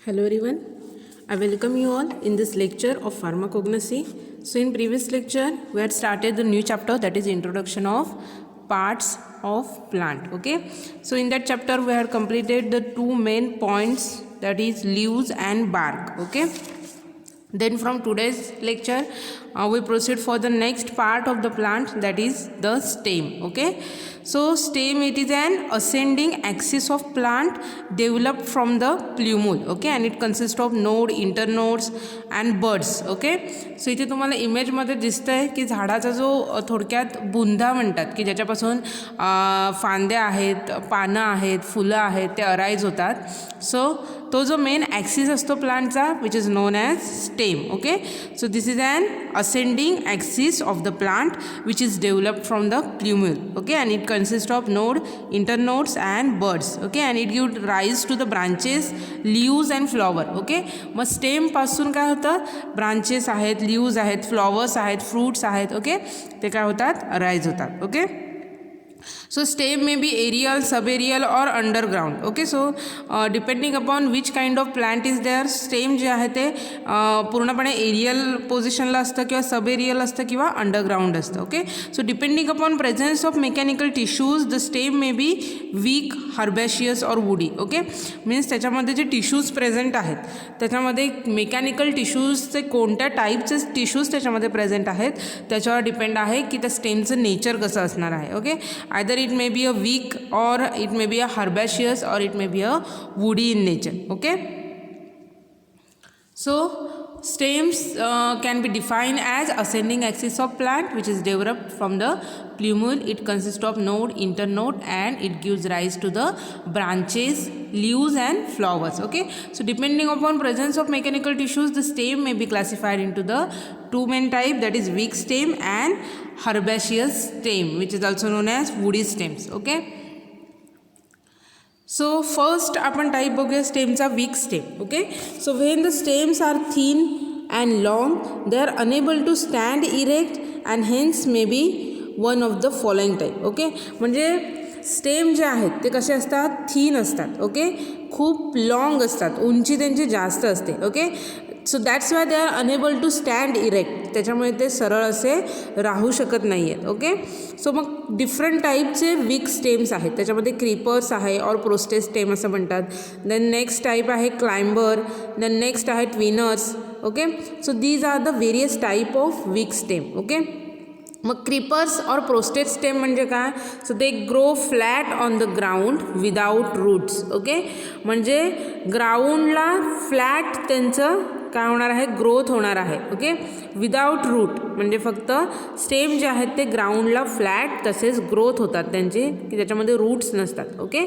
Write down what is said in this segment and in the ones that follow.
Hello everyone, I welcome you all in this lecture of pharmacognosy. So in previous lecture we had started the new chapter, that is introduction of parts of plant. Okay, so in that chapter we had completed the two main points, that is leaves and bark. Okay, then from today's lecture we proceed for the next part of the plant, that is the stem. Okay, so stem, it is an ascending axis of plant developed from the plumule. Okay, and it consists of node, internodes and buds. Okay, so इथे तुम्हाला इमेजमध्ये दिसतं आहे की झाडाचा जो थोडक्यात बुंदा म्हणतात की ज्याच्यापासून फांद्या आहेत, पानं आहेत, फुलं आहेत, ते अराईज होतात. सो तो जो मेन ॲक्सिस असतो प्लांटचा, which is known as stem. Okay, so this is an ascending axis of the plant which is developed from the plumule. Okay, and it consists of node, internodes and buds. Okay, and it gives rise to the branches, leaves and flower. Okay, मग stem पासून काय होतं, branches आहेत, leaves आहेत, flowers आहेत, fruits आहेत. Okay, ते काय होतात, अराईज होतात. Okay, so stem may be aerial, subaerial or underground. Okay, so depending upon which kind of plant is there, stem जे आहे ते पूर्णपणे एरियल पोझिशनला असतं किंवा सबएरियल असतं किंवा अंडरग्राउंड असतं. Okay, so depending upon presence of mechanical tissues the stem may be weak, herbaceous और वुडी. ओके, मीन्स त्याच्यामध्ये जे टिश्यूज प्रेझेंट आहेत त्याच्यामध्ये मेकॅनिकल टिश्यूजचे कोणत्या टाईपचे टिश्यूज त्याच्यामध्ये प्रेझेंट आहेत त्याच्यावर डिपेंड आहे की त्या स्टेमचं नेचर कसं असणार आहे. Okay, either it may be a weak or it may be a herbaceous or it may be a woody in nature. Okay, so stems can be defined as ascending axis of plant which is developed from the plumule. It consists of node, internode and it gives rise to the branches, leaves and flowers. Okay, so depending upon presence of mechanical tissues, the stem may be classified into the two main type, that is weak stem and herbaceous stem, which is also known as woody stems. Okay, so first आपण type बघूया स्टेमचा weak stem. Okay, so when the stems are thin and long they are unable to stand erect and hence may be one of the following type. Okay, म्हणजे stem जे आहेत ते कसे असतात, thin असतात. ओके, खूप लॉंग असतात, उंची त्यांची जास्त असते. Okay, so that's why they are unable to stand erect, त्याच्यामुळे ते सरळ असे राहू शकत नाही आहेत. ओके, सो मग डिफरंट टाईपचे वीक स्टेम्स आहेत, त्याच्यामध्ये क्रीपर्स आहे और प्रोस्टेट स्टेम असं म्हणतात. देन नेक्स्ट टाईप आहे क्लाइंबर, देन नेक्स्ट आहे twiners. Okay, so these are the various type of weak stem. Okay, मग क्रीपर्स और प्रोस्टेट स्टेम म्हणजे काय, so they grow flat on the ground without roots. Okay, म्हणजे ग्राउंडला flat त्यांचं काय होणार आहे, ग्रोथ होणार आहे. ओके, विदाउट रूट म्हणजे फक्त स्टेम जे आहेत ते ग्राउंडला फ्लॅट तसेच ग्रोथ होतात त्यांचे, की त्याच्यामध्ये रूट्स नसतात. ओके,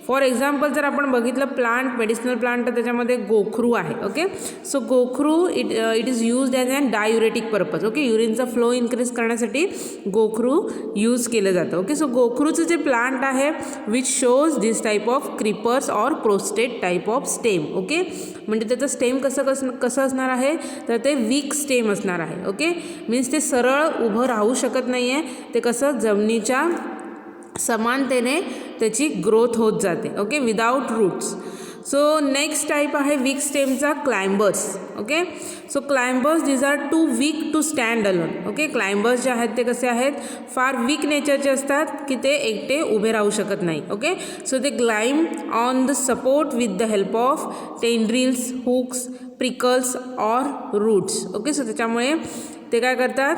फॉर एक्झाम्पल जर आपण बघितलं प्लांट, मेडिसिनल प्लांट, तर त्याच्यामध्ये गोखरू आहे. Okay, so gokhru it is used as an diuretic purpose. Okay, युरिनचा फ्लो इन्क्रीज करण्यासाठी गोखरू यूज केलं जातं. ओके, सो गोखरूचं जे प्लांट आहे which shows this type of creepers और prostrate type of stem. Okay, म्हणजे त्याचं स्टेम कसं असणार आहे, तर ते वीक स्टेम असणार आहे. ओके, मीन्स ते सरळ उभं राहू शकत नाही आहे, ते कसं जमिनीच्या समानतेने त्याची ग्रोथ होत जाते. Okay, without roots. So next type आहे वीक स्टेमचा climbers. Okay, so climbers these are too weak to stand alone. Okay, climbers जे आहेत ते कसे आहेत, फार वीक नेचरचे असतात की ते एकटे उभे राहू शकत नाही. Okay, so they climb on the support with the help of tendrils, hooks, prickles और रूट्स. ओके, सो त्याच्यामुळे ते काय करतात,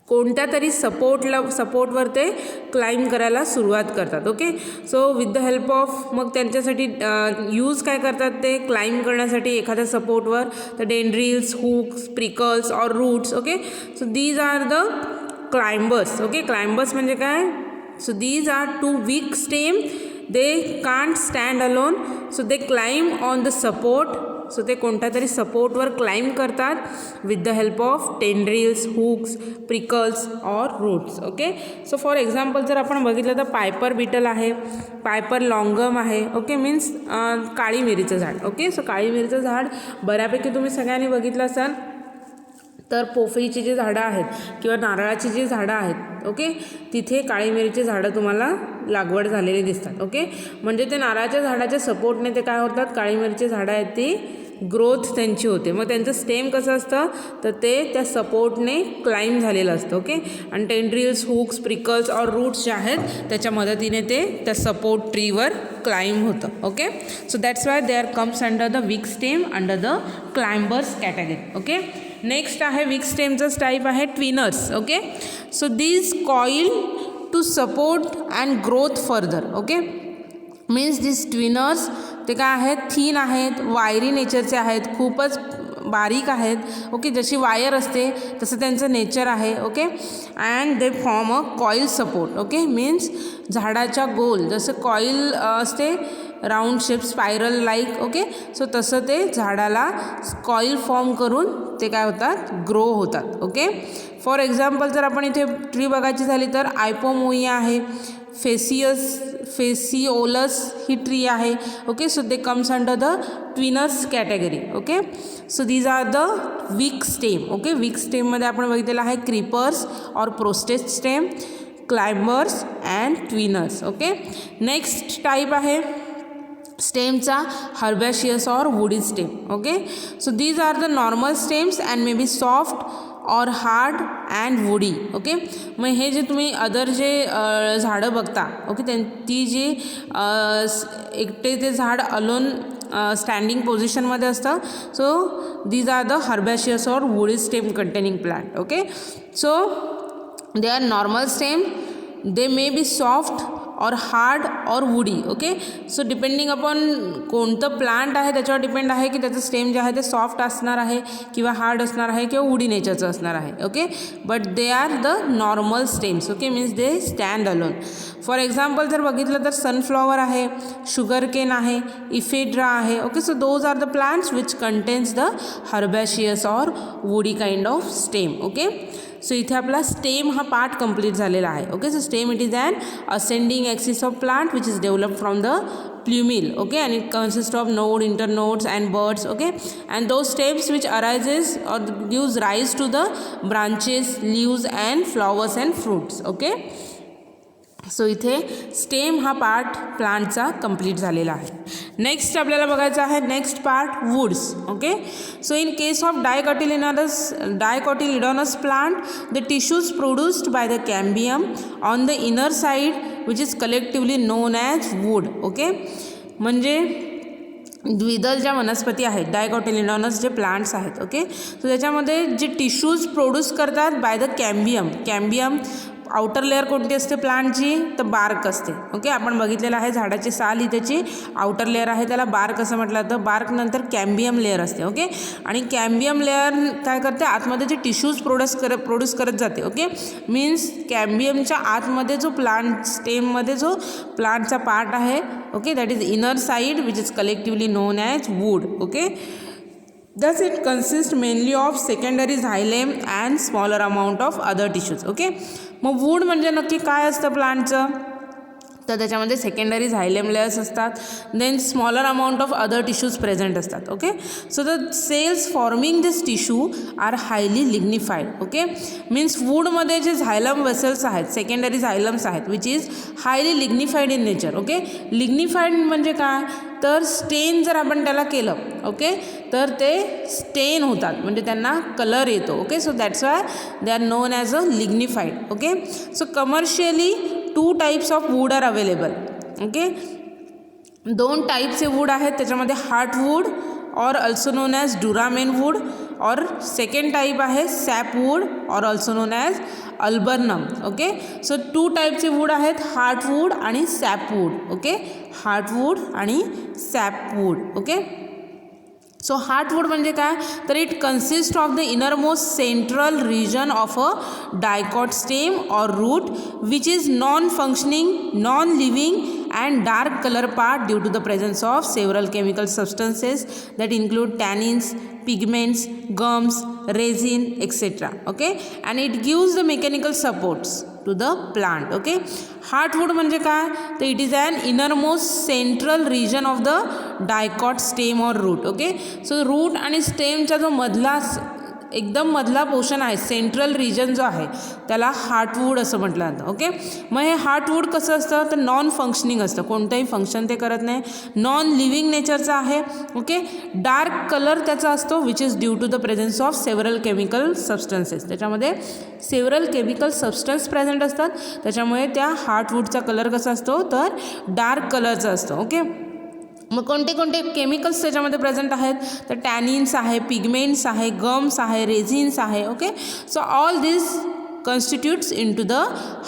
कोणत्या तरी सपोर्टवर ते क्लाइंब करायला सुरुवात करतात. Okay, so with the help of, मग त्यांच्यासाठी यूज काय करतात ते क्लाइंब करण्यासाठी एखाद्या सपोर्टवर, तर डेंड्रिल्स, हुक्स, प्रिकल्स और roots. Okay, so these are the climbers. Okay, climbers म्हणजे काय, so these are too weak stem, they can't stand alone, so they climb on the support. So ते कोणत्या तरी सपोर्टवर क्लाइंब करतात with the help of tendrils, hooks, prickles और roots. Okay, so for example जर आपण बघितलं तर पायपर बीटल आहे, पायपर लॉंगम आहे. ओके, मीन्स काळी मिरीचं झाड. ओके, सो काळी मिरीचं झाड बऱ्यापैकी तुम्ही सगळ्यांनी बघितलं असाल, तर पोफळीची जी झाडं आहेत किंवा नारळाची जी झाडं आहेत, ओके, तिथे काळी मिरीची झाडं तुम्हाला लागवड झालेली दिसतात. ओके, म्हणजे ते नारळाच्या झाडाच्या सपोर्टने ते काय होतात, काळी मिरची झाडं आहेत ती ग्रोथ त्यांची होते. मग त्यांचं स्टेम कसं असतं, तर ते त्या सपोर्टने क्लाइंब झालेलं असतं. ओके, आणि टेंड्रिल्स, हुक्स, प्रिकल्स और रूट्स जे आहेत त्याच्या मदतीने ते त्या सपोर्ट ट्रीवर क्लाइंब होतं. Okay, so that's why they are comes under the weak stem, under the climbers category. Okay, next आहे वीक स्टेमचंच टाईप आहे twiners. Okay, so these coil to support and growth further. Okay, means this twiners ते काय आहेत, thin आहेत, वायरी नेचरचे आहेत, खूपच बारीक आहेत. ओके, जशी वायर असते तसं त्यांचं नेचर आहे. Okay, and they form a coil support. Okay, means झाडाच्या गोल जसं कॉईल असते, round shape, spiral like. Okay, so तसं ते झाडाला कॉईल फॉर्म करून ते काय होतात, ग्रो होतात. ओके, फॉर एक्झाम्पल जर आपण इथे ट्री बघायची झाली तर आयपोमोइया आहे, फेसिओलस ही ट्री आहे. Okay, so they comes under the twiners category. Okay, so these are the weak stem. Okay, weak स्टेममध्ये आपण बघितलेलं आहे क्रीपर्स और prostrate stem, climbers and twiners. Okay, next type आहे स्टेमचा हर्बॅशियस और woody stem. Okay, so these are the normal stems and may be soft और hard and woody. Okay, मग हे जे तुम्ही अदर जे झाडं बघता, ओके, ती जी एकटे ते झाड अलोन स्टँडिंग पोझिशनमध्ये असतं. So these are the herbaceous और woody stem containing plant. Okay, so they R normal stem, they may be soft और हार्ड और woody. Okay, so depending upon कोणतं प्लांट आहे त्याच्यावर डिपेंड आहे की त्याचं स्टेम जे आहे ते सॉफ्ट असणार आहे किंवा हार्ड असणार आहे किंवा वुडी नेचरचं असणार आहे. Okay, but they are the normal stems. Okay, means they stand alone. For example जर बघितलं तर सनफ्लॉवर आहे, शुगर केन आहे, इफेड्रा आहे. Okay, so those are the plants which contains the herbaceous और woody kind of stem. Okay, so इथे आपला stem हा पार्ट कंप्लीट झालेला आहे. Okay, so stem it is an ascending axis of plant which is developed from the plumule. Okay, and it consists of node, internodes and buds. Okay, and those stems which arises or gives rise to the branches, leaves and flowers and fruits. Okay, so इथे stem हा part प्लांटचा complete झालेला आहे. Next आपल्याला बघायचं आहे next part woods. Okay, so in case of dicotyledonous plant the tissues produced by the cambium on the inner side which is collectively known as wood. Okay, म्हणजे द्विदल ज्या वनस्पती आहेत, डायकोटिलिडोनस जे प्लांट्स आहेत. ओके, सो त्याच्यामध्ये जे टिश्यूज प्रोड्यूस करतात bye the cambium outer layer कोणती असते प्लांटची, तर बार्क असते. ओके, आपण बघितलेलं आहे झाडाची साल ही त्याची आउटर लेअर आहे, त्याला बार्क असं म्हटलं जातं. बार्क नंतर कॅम्बियम लेअर असते. ओके, आणि कॅम्बियम लेअर काय करते, आतमध्ये जे टिश्यूज प्रोड्यूस करत जाते. ओके, मीन्स कॅम्बियमच्या आतमध्ये जो प्लांट स्टेममध्ये जो प्लांटचा पार्ट आहे, okay, that is inner side which is collectively known as wood. Okay, thus it consists mainly of secondary xylem and smaller amount of other tissues. Okay, मग wood म्हणजे नक्की काय असतं प्लांटचं, तर त्याच्यामध्ये सेकंडरी झायलेम लेयर्स असतात, then smaller amount of other tissues present असतात. Okay, so the cells forming this tissue are highly lignified. Okay, means वूडमध्ये जे झायलम वेसल्स आहेत, सेकंडरी झायलम्स आहेत, which is highly lignified in nature. Okay, lignified म्हणजे काय, तर स्टेन जर आपण त्याला केलं, ओके, तर ते स्टेन होतात, म्हणजे त्यांना कलर येतो. Okay, so that's why they are known as a lignified. Okay, so commercially 2 types of wood are available. Okay, 2 टाईपचे वूड आहेत, त्याच्यामध्ये हार्टवूड और also known as duramen wood, और सेकंड टाईप आहे सॅपवूड और also known as alburnum. Okay, so 2 टाईपचे wood आहेत, हार्टवूड आणि सॅपवूड. ओके, हार्टवूड आणि सॅपवूड. ओके, सो हार्टवूड म्हणजे काय, तर it consist of the innermost central region of a dicot stem और root which is non functioning, non living and dark color part due to the presence of several chemical substances that include tannins, pigments, gums, resin, etc. Okay, and it gives the mechanical supports to the plant. Okay, heartwood म्हणजे काय, तर it is an innermost central region of the dicot stem or root. Okay, so root आणि stemचा जो मधला एकदम मधला portion आहे, central region जो आहे त्याला हार्टवूड असं म्हटलं जातं. ओके, मग हे हार्टवूड कसं असतं तर नॉन फंक्शनिंग असतं, कोणतंही फंक्शन ते करत नाही, नॉन लिव्हिंग नेचरचं आहे. ओके, डार्क कलर त्याचा असतो which is due to the presence of several chemical substances. त्याच्यामध्ये सेव्हरल केमिकल सबस्टन्स प्रेझेंट असतात, त्याच्यामुळे त्या हार्टवूडचा कलर कसा असतो तर डार्क कलरचा असतो. ओके, मग कोणते कोणते केमिकल्स त्याच्यामध्ये प्रेझेंट आहेत तर टॅनिन्स आहे, पिगमेंट्स आहे, गम्स आहे, रेझिन्स आहे. Okay, so all this constitutes into the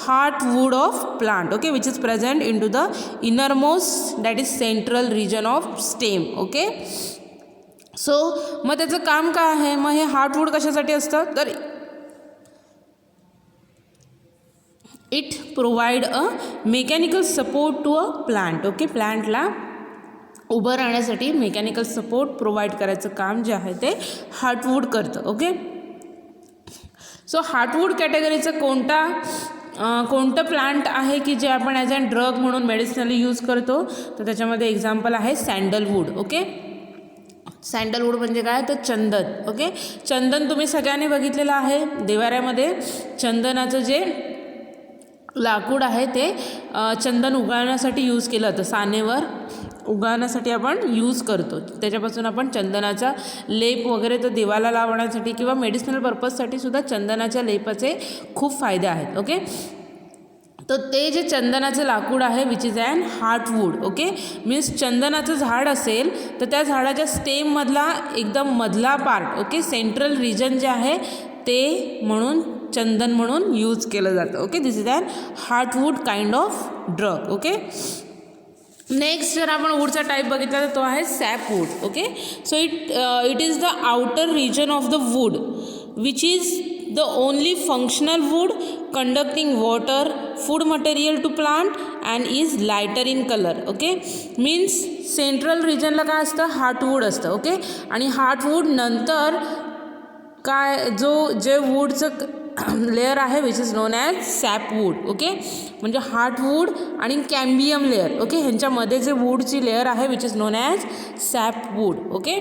heartwood of plant, okay, which is present into the innermost, that is central region of stem. Okay, so मग त्याचं काम काय आहे, मग हे हार्टवूड कशासाठी असतं तर it provide a mechanical support to a plant. Okay, प्लांटला उभं राहण्यासाठी मेकॅनिकल सपोर्ट प्रोव्हाइड करायचं काम जे आहे ते हार्टवूड करतं. ओके, सो हार्टवूड कॅटेगरीचं कोणतं प्लांट आहे की जे आपण ॲज अ ड्रग म्हणून मेडिसिनली यूज करतो तर त्याच्यामध्ये एक्झाम्पल आहे सँडलवूड. ओके, सँडलवूड म्हणजे काय तर चंदन. ओके, चंदन तुम्ही सगळ्यांनी बघितलेलं आहे, देवाऱ्यामध्ये चंदनाचं जे लाकूड आहे ते चंदन उगाळण्यासाठी यूज केलं जातं, सानेवर उगाळण्यासाठी आपण यूज करतो, त्याच्यापासून आपण चंदनाचा लेप वगैरे तर देवाला लावण्यासाठी किंवा मेडिसिनल पर्पजसाठी सुद्धा चंदनाच्या लेपाचे खूप फायदे आहेत. ओके, तर ते जे चंदनाचं लाकूड आहे which is an heartwood. Okay, means चंदनाचं झाड असेल तर त्या झाडाच्या स्टेममधला एकदम मधला पार्ट, ओके, सेंट्रल रिजन जे आहे ते म्हणून चंदन म्हणून यूज केलं जातं. Okay, this is an heartwood kind of drug. Okay, next जर आपण वूडचा टाईप बघितला तर तो आहे sapwood. Okay, so it is the outer region of the wood which is the only functional wood conducting water food material to plant and is lighter in colour. Okay, means central रिजनला काय असतं हार्टवूड असतं. Okay, आणि हार्टवूड नंतर काय जे वूडचं layer आहे which is known as sapwood. Okay, म्हणजे हार्टवूड आणि कॅम्बियम लेअर. ओके, ह्यांच्यामध्ये जे वूडची लेअर आहे which is known as sapwood. Okay,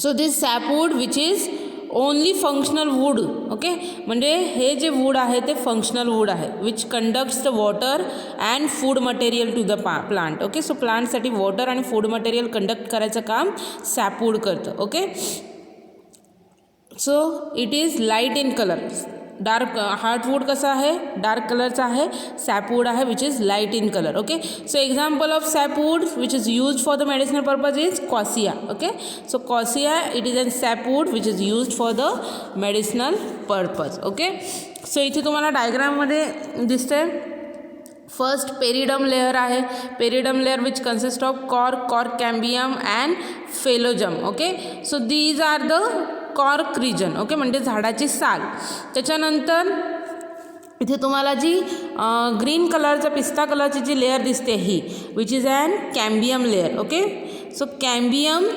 so this sapwood which is only functional wood. Okay, म्हणजे हे जे वूड आहे ते फंक्शनल वूड आहे which conducts the water and food material to the plant. Okay, so प्लांटसाठी water आणि food material conduct करायचं काम सॅपवूड करतं. Okay, so it is light in colour. Dark heartwood कसं आहे डार्क कलरचा आहे, सॅपवूड आहे which is light in colour. Okay, so example of sapwood which is use for the medicinal purpose is cassia. Okay, so cassia it is an sapwood which is use for the medicinal purpose. Okay, so इथे तुम्हाला डायग्राममध्ये दिसते first periderm layer आहे, periderm layer which consist of cork cambium and phellogen. Okay, so these are the cork region. Okay, म्हणजे झाडाची साल. त्याच्यानंतर इथे तुम्हाला जी ग्रीन कलरचा पिस्ता कलरची जी लेअर दिसते ही which is an cambium layer. Okay, so cambium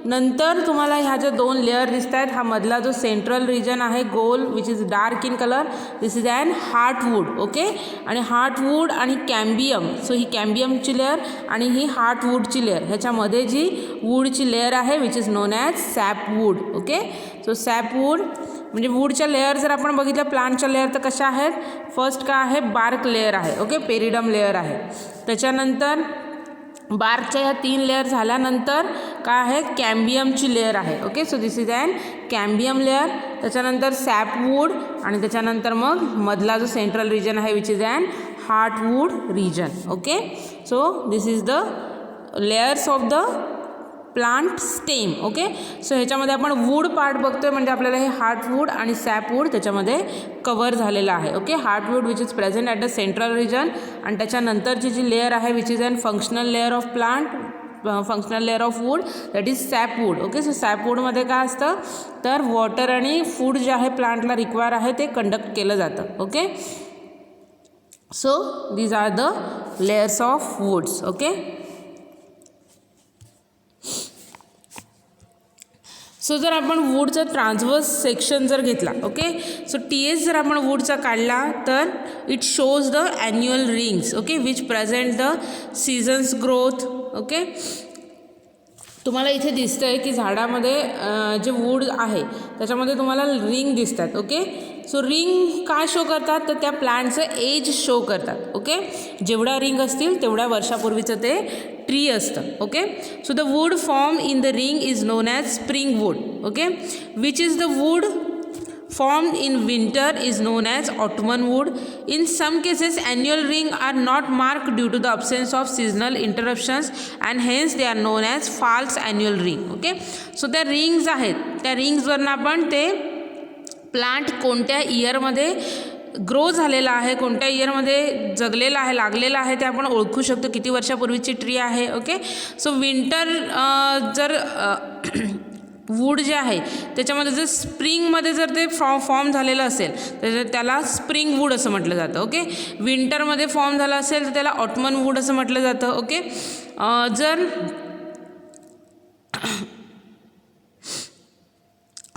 नंतर तुम्हाला ह्या ज्या दोन लेअर दिसत आहेत, हा मधला जो सेंट्रल रिजन आहे गोल which is dark in colour this is an heartwood. Okay, आणि हार्टवूड आणि कॅम्बियम, सो ही कॅम्बियमची लेअर आणि ही हार्टवूडची लेअर, ह्याच्यामध्ये जी वूडची लेअर आहे which is known as sapwood. Okay, so sapwood म्हणजे वूडच्या लेअर जर आपण बघितलं प्लांटच्या लेअर तर कशा आहेत, फर्स्ट काय आहे बार्क लेअर आहे. ओके, पेरिडम लेअर आहे. त्याच्यानंतर बार्कच्या ह्या 3 लेअर झाल्यानंतर काय आहे कॅम्बियमची लेअर आहे. Okay, so this is an cambium layer. त्याच्यानंतर सॅपवूड आणि त्याच्यानंतर मग मधला जो सेंट्रल रिजन आहे which is an heartwood region. Okay, so this is the layers of the plant stem. Okay, so ह्याच्यामध्ये आपण वूड पार्ट बघतोय म्हणजे आपल्याला हे हार्टवूड आणि सॅपवूड त्याच्यामध्ये कवर झालेलं आहे. Okay, heartwood which is present at the central region आणि त्याच्यानंतरची जी लेअर आहे which is an functional layer of plant, functional layer of wood that is sapwood. Okay, so सॅपवूडमध्ये काय असतं तर वॉटर आणि फूड जे आहे प्लांटला रिक्वायर आहे ते कंडक्ट केलं जातं. Okay, so these are the layers of woods. Okay, so जर आपण वूडचा ट्रान्सवर्स सेक्शन जर घेतला, ओके, सो TS जर आपण वूडचा काढला तर it shows the annual rings. Okay, which present the seasons growth. Okay, तुम्हाला इथे दिसतंय की झाडामध्ये जे वूड आहे त्याच्यामध्ये तुम्हाला रिंग दिसतात. ओके, सो रिंग काय शो करतात तर त्या प्लांटचं एज शो करतात. ओके, जेवढ्या रिंग असतील तेवढ्या वर्षापूर्वीचं ते ट्री असतं. Okay, so the wood form in the ring is known as spring wood. Okay, which is the wood formed in winter is known as autumn wood. In some cases annual ring are not marked due to the absence of seasonal interruptions and hence they are known as false annual ring. Okay, so त्या rings आहेत त्या रिंग्सवरनं आपण ते plant कोणत्या इयरमध्ये grow झालेला आहे, कोणत्या इयरमध्ये जगलेला आहे, लागलेला आहे ते आपण ओळखू शकतो, किती वर्षापूर्वीची ट्री आहे. ओके, सो विंटर जर वूड जे आहे त्याच्यामध्ये जर स्प्रिंगमध्ये जर ते फॉर्म झालेलं असेल तर त्याला स्प्रिंग वूड असं म्हटलं जातं. ओके, विंटरमध्ये फॉर्म झाला असेल तर त्याला ऑटमन वूड असं म्हटलं जातं. ओके, जर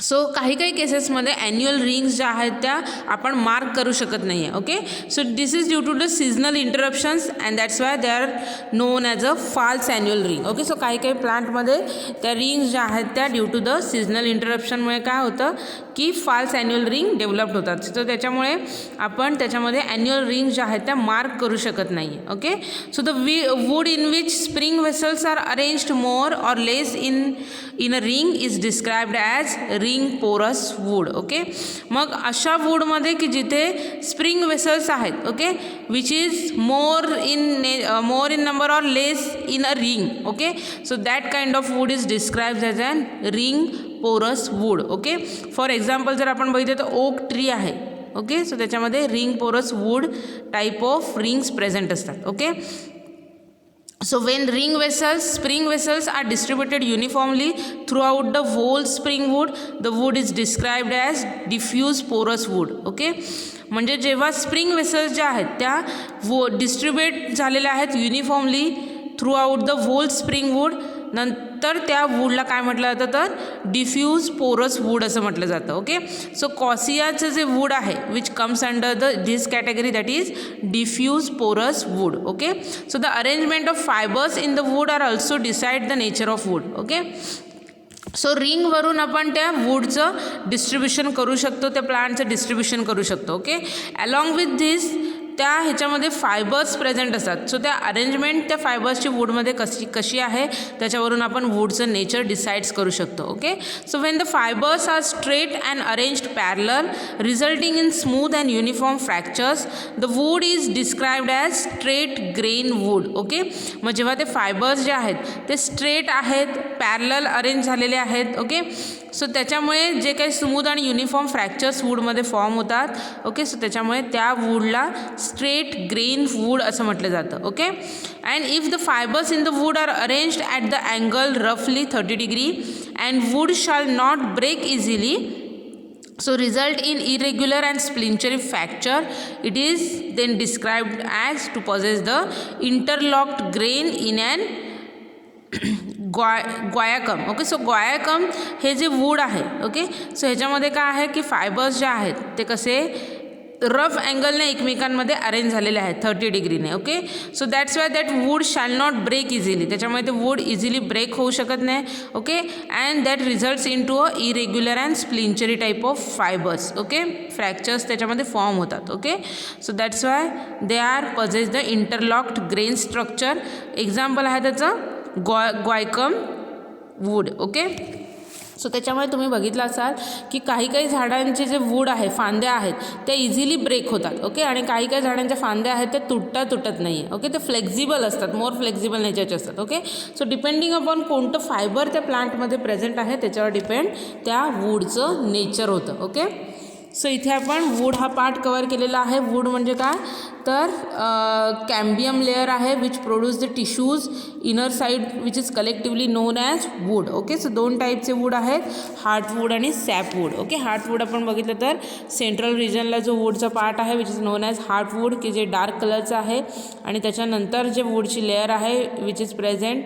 सो काही काही केसेसमध्ये ॲन्युअल रिंग्स ज्या आहेत त्या आपण मार्क करू शकत नाही आहे. Okay, so this is due to the seasonal interruptions and that's why they are known as a false annual ring. Okay, so काही काही प्लांटमध्ये त्या रिंग्स ज्या आहेत त्या ड्यू टू द सीजनल इंटरप्शनमुळे काय होतं की फॉल्स ॲन्युअल रिंग डेव्हलप होतात. सो त्याच्यामुळे आपण त्याच्यामध्ये ॲन्युअल रिंग्स ज्या आहेत त्या मार्क करू शकत नाही आहे. Okay, so the wood in which spring vessels are arranged more or less in a ring is described as ring porous wood. Okay, मग अशा वूडमध्ये की जिथे स्प्रिंग वेसल्स आहेत. Okay, which is more in number or less in a ring. Okay, so that kind of wood is described as an ring porous wood. Okay, for example जर आपण बघितलं तर ओक ट्री आहे. Okay, so त्याच्यामध्ये ring porous wood type of rings present असतात. Okay, so when spring vessels are distributed uniformly throughout the whole spring wood, the wood is described as diffuse porous wood. Okay, म्हणजे जेव्हा spring vessels ज्या आहेत त्या distribute झालेल्या आहेत uniformly throughout the whole spring wood, नंतर त्या वूडला काय म्हटलं जातं तर डिफ्यूज पोरस वूड असं म्हटलं जातं. ओके, सो कॉसियाचं जे वूड आहे which comes under this category that is diffuse porous wood. Okay, so the arrangement of fibres in the wood are also decide the nature of wood. Okay, so रिंगवरून आपण त्या वूडचं distribution करू शकतो, त्या प्लांटचं distribution करू शकतो. Okay, along with this त्या ह्याच्यामध्ये फायबर्स प्रेझेंट असतात. सो त्या अरेंजमेंट त्या फायबर्सची वूडमध्ये कशी आहे त्याच्यावरून आपण वूडचं नेचर डिसाइड्स करू शकतो. Okay, so when the fibres are straight and arranged parallel resulting in smooth and uniform fractures the wood is described as straight grain wood. Okay, मग जेव्हा ते फायबर्स जे आहेत ते स्ट्रेट आहेत, पॅरलल अरेंज झालेले आहेत. ओके, सो त्याच्यामुळे जे काही स्मूथ आणि युनिफॉर्म फ्रॅक्चर्स वूडमध्ये फॉर्म होतात. ओके, सो त्याच्यामुळे त्या वूडला स्ट्रेट ग्रेन वूड असं म्हटलं जातं. Okay, and if the fibres in the wood are arranged at the angle रफली 30 degree and wood shall not break easily, so result in irregular and splintery fracture, it is then described as to possess the interlocked grain in an guaiacum. Okay, so guaiacum हे जे wood आहे. Okay, so ह्याच्यामध्ये काय आहे की fibres जे आहेत ते कसे रफ अँगलने एकमेकांमध्ये अरेंज झालेले आहेत 30 डिग्रीने. Okay, so that's why that wood shall not break easily, त्याच्यामुळे ते वूड इझिली ब्रेक होऊ शकत नाही. Okay, and that results in to a irregular and splintery type of fibres. Okay, fractures त्याच्यामध्ये फॉर्म होतात. Okay, so that's why they are possess the interlocked grain structure. Example आहे त्याचं ग्वायकम wood. Okay, so त्याच्यामुळे तुम्ही बघितलं असाल की काही काही झाडांचे जे वूड आहे, फांद्या आहेत त्या इझिली ब्रेक होतात. ओके, आणि काही काही झाडांच्या फांद्या आहेत त्या तुटत नाही आहे. ओके, ते फ्लेक्झिबल असतात, मोर फ्लेक्झिबल नेचरचे असतात. ओके, सो डिपेंडिंग अपॉन कोणतं फायबर त्या प्लांटमध्ये प्रेझेंट आहे त्याच्यावर डिपेंड त्या वूडचं नेचर होतं. ओके, सो इथे आपण वूड हा पार्ट कवर केलेला आहे. वूड म्हणजे काय तर कॅम्बियम लेअर आहे which produce the tissues inner side which is collectively known as wood. Okay, so दोन टाईपचे वूड आहेत, हार्ट वूड आणि sap wood. Okay, heart wood आपण बघितलं तर सेंट्रल रिजनला जो वूडचा पार्ट आहे which is known as heart wood की जे डार्क कलरचं आहे, आणि त्याच्यानंतर जे वूडची लेअर आहे which is present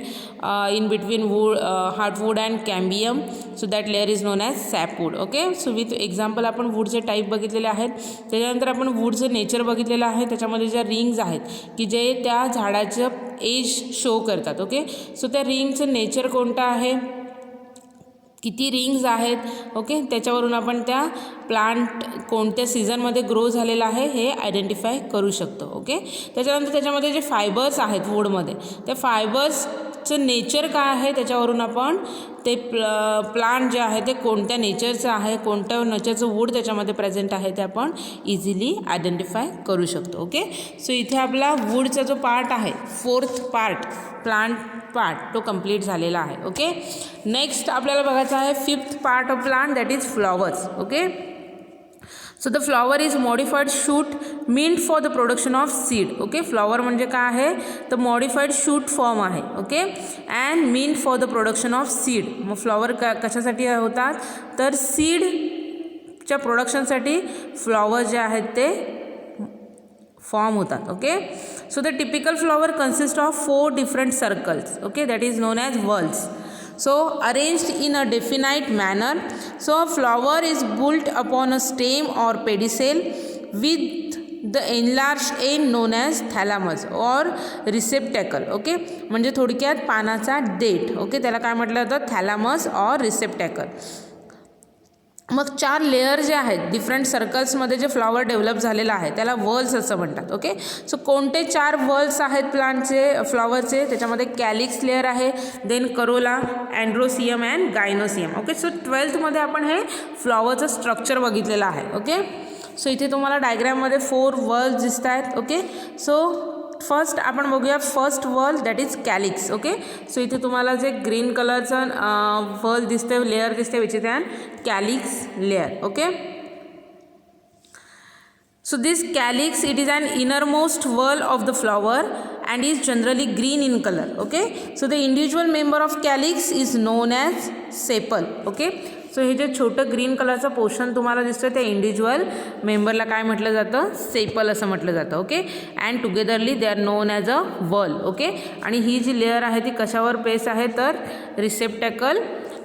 in between wood heart wood and cambium, so that layer is known as sap wood. Okay, so with example आपण वूडचे टाईप बघितलेले आहेत. त्याच्यानंतर आपण वूडचं नेचर बघितलेलं आहे. त्याच्या त्याच्यामध्ये ज्या रिंग्ज आहेत की जे त्या झाडाचं एज शो करतात. ओके, सो त्या रिंगचं नेचर कोणतं आहे, किती रिंग्ज आहेत, ओके, त्याच्यावरून आपण त्या प्लांट कोणत्या सीझनमध्ये ग्रो झालेला आहे हे आयडेंटिफाय करू शकतो. ओके, त्याच्यानंतर त्याच्यामध्ये जे फायबर्स आहेत वूडमध्ये, त्या फायबर्सचं नेचर काय आहे त्याच्यावरून आपण ते प्लांट जे आहे ते कोणत्या नेचरचं आहे, कोणत्या नेचरचं वूड त्याच्यामध्ये प्रेझेंट आहे ते आपण इझिली आयडेंटिफाय करू शकतो. ओके, सो इथे आपला वूडचा जो पार्ट आहे, 4th पार्ट, प्लांट पार्ट, तो कंप्लीट झालेला आहे. ओके, नेक्स्ट आपल्याला बघायचं आहे 5th part of plant, that is flowers. Okay, so the flower is modified shoot meant for the production of seed. Okay, flower म्हणजे काय आहे तर मॉडिफाईड शूट फॉर्म आहे. Okay, and meant for the production of seed. मग flower कशासाठी होतात तर सीडच्या प्रोडक्शनसाठी flower जे आहेत ते फॉर्म होतात. Okay, so the typical flower consist of 4 different circles. Okay, that is known as whorls. So arranged in a definite manner. So a flower is built upon a stem or pedicel with the enlarged end known as thalamus or receptacle. Okay, म्हणजे थोडक्यात पानाचा देठ. Okay, त्याला काय म्हटलं जातं थॅलामस और रिसेप्टॅकल. मग 4 लेयर जे आहेत डिफरंट सर्कल्समध्ये जे फ्लॉवर डेव्हलप झालेला आहे त्याला व्हर्ल्स असं म्हणतात. ओके, सो कोणते 4 व्हर्ल्स आहेत प्लांटचे फ्लॉवरचे त्याच्यामध्ये कॅलिक्स लेयर आहे, then corolla, androecium and gynoecium. Okay, so 12thमध्ये आपण हे फ्लॉवरचं स्ट्रक्चर बघितलेलं आहे. ओके, सो इथे तुम्हाला डायग्राममध्ये 4 व्हर्ल्स दिसत आहेत. ओके, सो फर्स्ट आपण बघूया first whorl that is calyx. Okay, so इथे तुम्हाला जे ग्रीन कलरचं व्हर्ल दिसते, लेअर दिसते, which is an calyx layer. Okay, so this calyx, it is an innermost whorl of the flower and is generally green in color. Okay, so the individual member of calyx is known as sepal. Okay, so हे जे छोटं green कलरचं portion तुम्हाला दिसतं त्या individual मेंबरला काय म्हटलं जातं सेपल असं म्हटलं जातं. Okay, and togetherly they are known as a whorl. Okay, आणि ही जी लेअर आहे ती कशावर बेस आहे तर रिसेप्टॅकल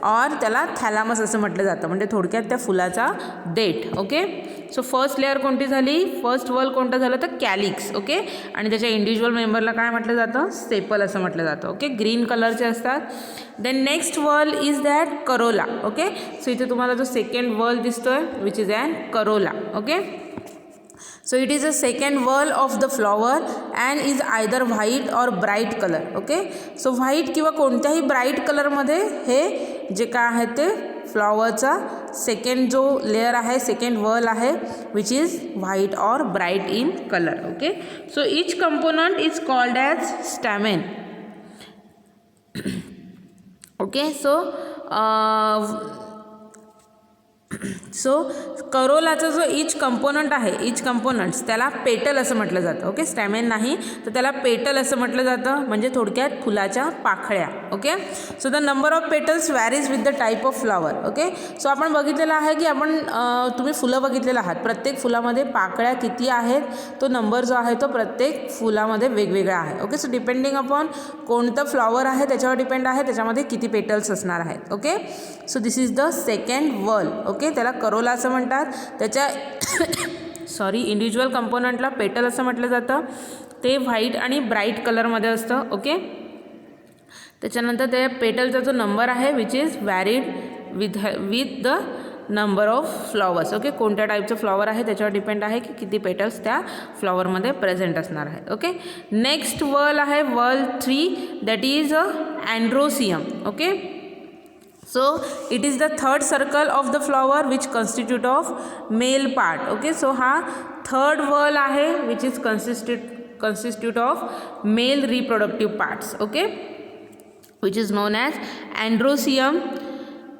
और त्याला थॅलामस असं म्हटलं जातं, म्हणजे थोडक्यात त्या फुलाचा देठ. ओके, सो फर्स्ट लेअर कोणती झाली, फर्स्ट व्हर्ल कोणतं झालं तर कॅलिक्स. ओके, आणि त्याच्या इंडिव्हिज्युअल मेंबरला काय म्हटलं जातं सेपल असं म्हटलं जातं. ओके, ग्रीन कलरचे असतात. Then next whorl is that corolla. Okay, so इथे तुम्हाला जो सेकंड व्हर्ल दिसतोय which is an corolla. Okay, so it is a second whorl of the flower and is either white or bright color. okay, so white किंवा कोणत्याही bright कलरमध्ये हे जे काय आहे ते फ्लॉवरचा सेकंड जो लेअर आहे सेकंड व्हर्ल आहे विच इज व्हाईट और bright in colour. Okay, so each component is called as stamen. Okay, so करोलाचा जो इच कंपोनंट आहे, इच कंपोनंट्स त्याला पेटल असं म्हटलं जातं. ओके, स्टॅमेन नाही तर त्याला पेटल असं म्हटलं जातं, म्हणजे थोडक्यात फुलाच्या पाकळ्या. Okay, so the number of petals varies with the type of flower. Okay, so आपण बघितलेलं आहे की आपण तुम्ही फुलं बघितलेलं आहात, प्रत्येक फुलामध्ये पाकळ्या किती आहेत तो नंबर जो आहे तो प्रत्येक फुलामध्ये वेगवेगळा आहे. ओके, सो डिपेंडिंग अपॉन कोणतं फ्लॉवर आहे त्याच्यावर डिपेंड आहे त्याच्यामध्ये किती पेटल्स असणार आहेत. Okay, so this is the second whorl. Okay, त्याला करोला असं म्हणतात. त्याच्या इंडिव्हिज्युअल कंपोनंटला पेटल असं म्हटलं जातं. ते व्हाईट आणि ब्राईट कलरमध्ये असतं. ओके, त्याच्यानंतर त्या पेटलचा जो नंबर आहे which is varied with the number of flowers. Okay, कोणत्या टाईपचं फ्लॉवर आहे त्याच्यावर डिपेंड आहे की किती पेटल्स त्या फ्लॉवरमध्ये प्रेझेंट असणार आहेत. ओके, नेक्स्ट व्हर्ल आहे whorl 3 that is androecium. Okay, so it is the third circle of the flower which constitute of male part. Okay, so हा third whorl आहे which is constitute of male reproductive parts. Okay, which is known as androcium.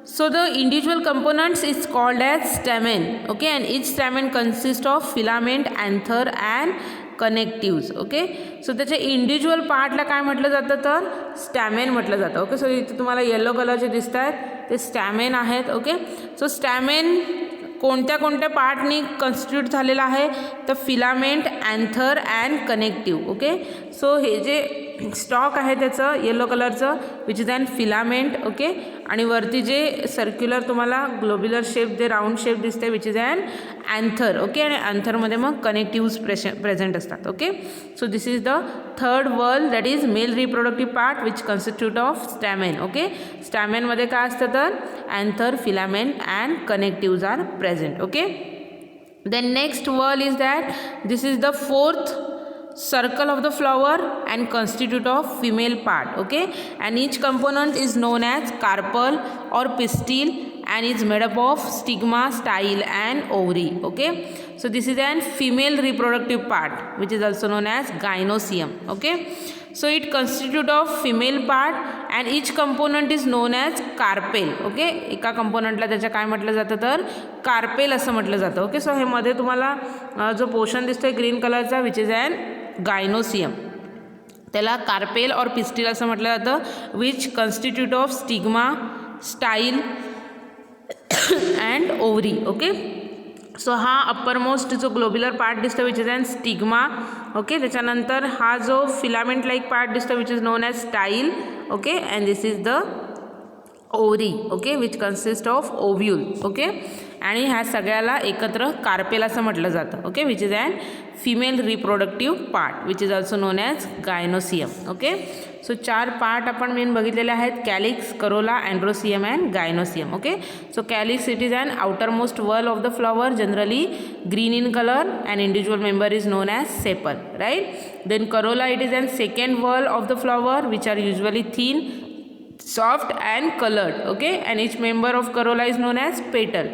So the individual components is called as stamen. Okay, and each stamen consists of filament, anther and connectives. Okay, so त्याच्या individual पार्टला काय म्हटलं जातं तर स्टॅमेन म्हटलं जातं. Okay, so इथे तुम्हाला येलो कलरचे दिसत आहेत ते स्टॅमेन आहेत. ओके, सो स्टॅमेन कोणत्या कोणत्या पार्टनी कन्स्टिट्यूट झालेला आहे तर filament, anther and connective. Okay, so हे जे स्टॉक आहे त्याचं येलो कलरचं which is an filament. Okay, आणि वरती जे सर्क्युलर तुम्हाला ग्लोब्युलर शेप जे राऊंड शेप दिसते which is an anther. Okay, आणि अँथरमध्ये मग कनेक्टिव्ज प्रेझेंट असतात. Okay, so this is the third whorl that is male reproductive part which constitute of stamen. Okay, स्टॅमेनमध्ये काय असतं तर anther, filament and connectives R present. Okay, then next whorl is that this is the fourth circle of the flower and constitute of female part. Okay, and each component is known as carpel or pistil and is made up of stigma, style and ovary. Okay, so this is an female reproductive part which is also known as gynoecium. Okay, so it constitute of female part and each component is known as carpel. Okay, एका कंपोनंटला त्याच्या काय म्हटलं जातं तर carpel असं म्हटलं जातं. Okay, so हे मध्ये तुम्हाला जो पोर्शन दिसतोय ग्रीन कलरचा विच इज ॲन गायनोसियम, त्याला कार्पेल और पिस्टिल असं म्हटलं जातं which constitute of stigma, style and ovary. Okay, so हा अप्पर मोस्ट जो ग्लोब्युलर पार्ट दिसतो which is an stigma. Okay, त्याच्यानंतर हा जो फिलामेंट लाईक पार्ट दिसतो which is known as style. Okay, and this is the ovary. Okay, which consist of ovule. Okay, आणि ह्या सगळ्याला एकत्र कार्पेल असं म्हटलं जातं. Okay, which is an female reproductive part which is also known as gynoecium. Okay, so 4 part आपण main बघितलेले आहेत, calyx, corolla, androecium and gynoecium. Okay, so calyx it is an outer most whorl of the flower generally green in colour and individual member is known as sepal. Right, then corolla it is an second whorl of the flower which are usually thin, soft and colored. Okay, and each member of corolla is known as petal.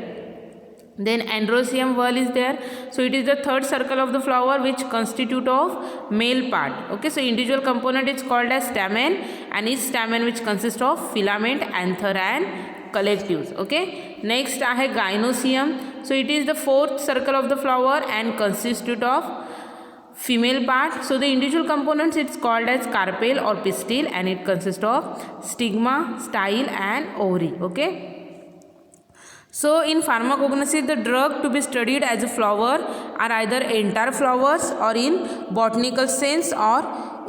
Then androecium whorl is there, so it is the third circle of the flower which constitute of male part. Okay, so individual component is called as stamen and each stamen which consists of filament, anther and collectives. Okay, next आहे gynoecium, so it is the fourth circle of the flower and constitute of female part. So the individual components it's called as carpel or pistil and it consists of stigma, style and ovary. Okay, so in pharmacognosy the drug to be studied as a flower are either entire flowers or in botanical sense or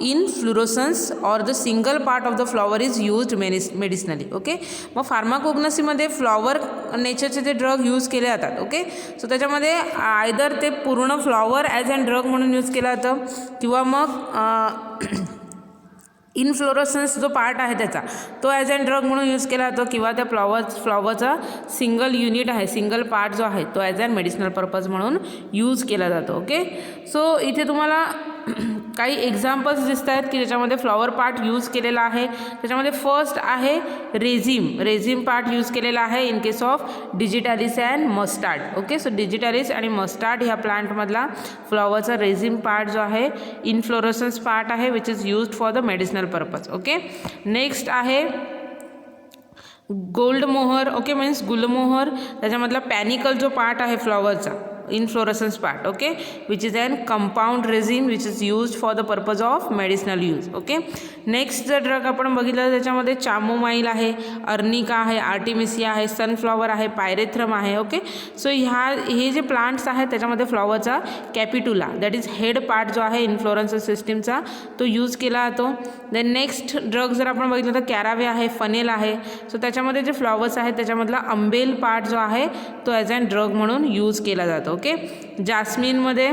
in fluorescence or the single part of the flower is used medicinally. Okay, मग फार्माकोग्नसीमध्ये flower नेचरचे जे drug use केले जातात. Okay, so त्याच्यामध्ये either ते पूर्ण flower as and drug म्हणून use केलं जातं किंवा मग इनफ्लोरोसन्स जो पार्ट आहे त्याचा तो ॲज अँड ड्रग म्हणून यूज केला जातो किंवा त्या फ्लॉवरचा सिंगल युनिट आहे, सिंगल पार्ट जो आहे तो ॲज अँड मेडिसिनल पर्पज म्हणून यूज केला जातो. ओके, सो इथे तुम्हाला काही एक्झाम्पल्स दिसत आहेत की ज्याच्यामध्ये फ्लॉवर पार्ट यूज केलेला आहे. त्याच्यामध्ये फर्स्ट आहे रेझिम पार्ट यूज केलेला आहे in case of digitalis and mustard. Okay, so digitalis आणि मस्टार्ड ह्या प्लांटमधला फ्लॉवरचा रेझिम पार्ट जो आहे इनफ्लोरोसन्स पार्ट आहे which is used for the medicinal purpose. Okay, next आहे gold mohur. Okay, means gulmohar, त्याच्यामधला पॅनिकल जो पार्ट आहे फ्लॉवरचा inflorescence part. Okay, which is an compound resin which is used for the purpose of medicinal use. Okay, next जर drug आपण बघितलं त्याच्यामध्ये चामोमाईल आहे, अर्निका आहे, आर्टिमिसिया आहे, सनफ्लॉवर आहे, पायरेथ्रम आहे. ओके, सो हे जे प्लांट्स आहेत त्याच्यामध्ये फ्लॉवरचा कॅपिटुला दॅट इज हेड पार्ट जो आहे इन्फ्लोरन्स सिस्टीमचा तो यूज केला जातो. देन नेक्स्ट ड्रग जर आपण बघितलं तर कॅरावे आहे, फनेल आहे. सो त्याच्यामध्ये जे फ्लॉवर्स आहेत त्याच्यामधला अंबेल पार्ट जो आहे तो ॲज अँड ड्रग म्हणून यूज केला जातो. ओके, जास्मिनमध्ये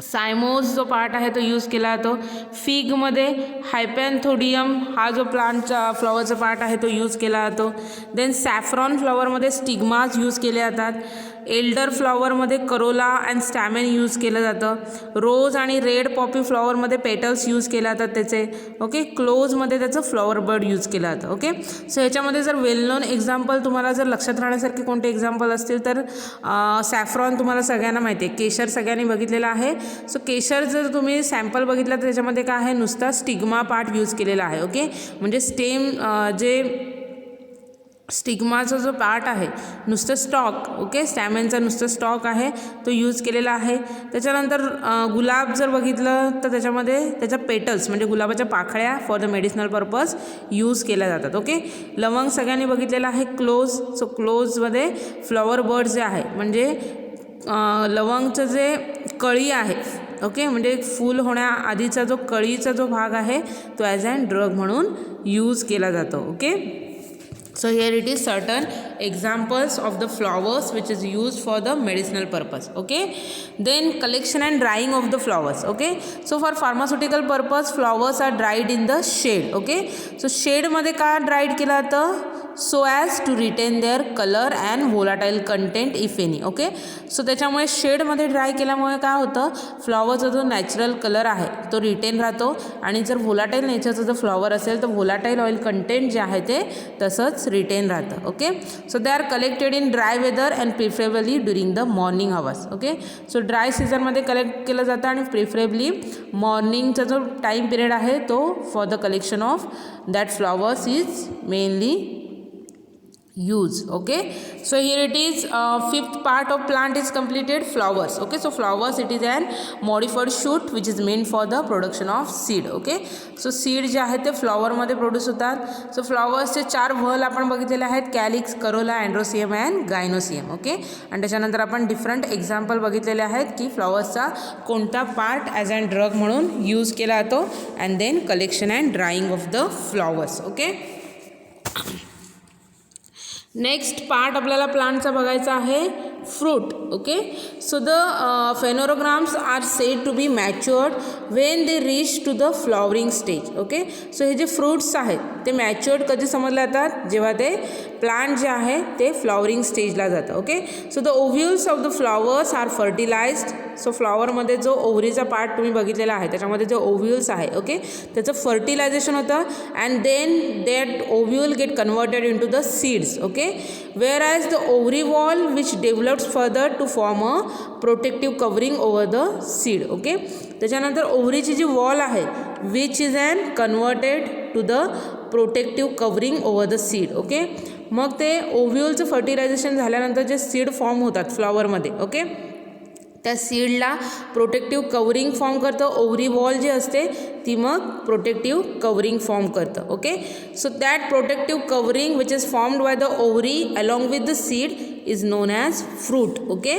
सायमोस जो पार्ट आहे तो यूज केला जातो. फिगमध्ये हायपॅन्थोडियम हा जो प्लांटचा फ्लॉवरचा पार्ट आहे तो यूज केला जातो. देन सॅफ्रॉन फ्लॉवरमध्ये स्टिग्माज यूज केले जातात. एल्डर फ्लॉवरमध्ये करोला अँड स्टॅमेन यूज केलं जातं. रोज आणि रेड पॉपी फ्लॉवरमध्ये पेटल्स यूज केले जातात त्याचे. ओके, क्लोजमध्ये त्याचं फ्लॉवर बर्ड यूज केलं जातं. ओके, सो ह्याच्यामध्ये जर वेल नोन एक्झाम्पल तुम्हाला जर लक्षात राहण्यासारखे कोणते एक्झाम्पल असतील तर सॅफ्रॉन तुम्हाला सगळ्यांना माहिती आहे, केशर सगळ्यांनी बघितलेलं आहे. सो केशर जर तुम्ही सॅम्पल बघितलं तर त्याच्यामध्ये काय आहे नुसता स्टिग्मा पार्ट यूज केलेला आहे. ओके, म्हणजे स्टेम जे स्टिग्माचा जो पार्ट आहे नुसतं स्टॉक. ओके, स्टॅमेनचा नुसतं स्टॉक आहे तो यूज केलेला आहे. त्याच्यानंतर गुलाब जर बघितलं तर त्याच्यामध्ये त्याच्या पेटल्स म्हणजे गुलाबाच्या पाकळ्या for the medicinal purpose use केल्या जातात. ओके, लवंग सगळ्यांनी बघितलेलं आहे क्लोज. सो क्लोजमध्ये फ्लॉवर बर्ड जे आहे म्हणजे लवंगचं जे कळी आहे ओके, म्हणजे फूल होण्याआधीचा जो कळीचा जो भाग आहे तो ॲज अ ड्रग म्हणून यूज केला जातो. Okay, so here it is certain examples of the flowers which is used for the medicinal purpose. Okay, then collection and drying of the flowers. Okay, so for pharmaceutical purpose flowers are dried in the shade. Okay, so shade मध्ये का dried केलं जातं, so as to retain their color and volatile content if any. Okay, so त्याच्यामुळे शेडमध्ये dry केल्यामुळे काय होतं, फ्लॉवरचा जो natural colour आहे तो रिटेन राहतो आणि जर व्होलाटाईल नेचरचं जर फ्लॉवर असेल तर व्होलाटाईल ऑइल कंटेंट जे आहे ते तसंच रिटेन राहतं. Okay, so they are collected in dry weather and preferably during the morning hours. Okay, so dry सीझनमध्ये कलेक्ट केलं जातं आणि प्रिफरेबली मॉर्निंगचा जो टाईम पिरियड आहे तो for the collection of that flowers is mainly use. Okay, so here it is, fifth part of plant is completed, flowers. Okay, so flowers, it is an modified shoot which is meant for the production of seed. Okay, so seed जे आहे ते flower मध्ये produce होतात. So फ्लॉवर्सचे 4 व्हल आपण बघितलेले आहेत, calyx, corolla, androecium and gynoecium. Okay, आणि त्याच्यानंतर आपण डिफरंट एक्झाम्पल बघितलेले आहेत की फ्लॉवर्सचा कोणता पार्ट ॲज अँड ड्रग म्हणून यूज केला जातो and then collection and drying of the flowers. Okay, next part आपल्याला प्लांटचा बघायचा आहे, fruit. Okay, so the phanerogams are said to be matured when they reach to the flowering stage. Okay, so हे जे fruits आहेत ते matured कधी समजले जातात, जेव्हा ते प्लांट जे आहे ते फ्लॉवरिंग स्टेजला जातं. Okay, so the ovules of the flowers are fertilized. So फ्लॉवरमध्ये जो ओव्हरीचा पार्ट तुम्ही बघितलेला आहे त्याच्यामध्ये जो ओव्ह्युल्स आहे, ओके, त्याचं फर्टिलायझेशन होतं and then that ovule get converted in to the seeds. Okay, whereas the ovary wall which develops further to form a protective covering over the seed. Okay, त्याच्यानंतर ओव्हरीची जी वॉल आहे which is and converted to the protective covering over the seed. Okay, मग ते ओव्ह्युलचं fertilisation झाल्यानंतर जे seed form होतात फ्लॉवरमध्ये, okay, त्या सीडला प्रोटेक्टिव्ह कवरिंग फॉर्म करतं. ओव्हरी वॉल जी असते ती मग प्रोटेक्टिव्ह कवरिंग फॉर्म करतं. Okay, so that protective covering which is formed by the ovary along with the seed is known as fruit. Okay,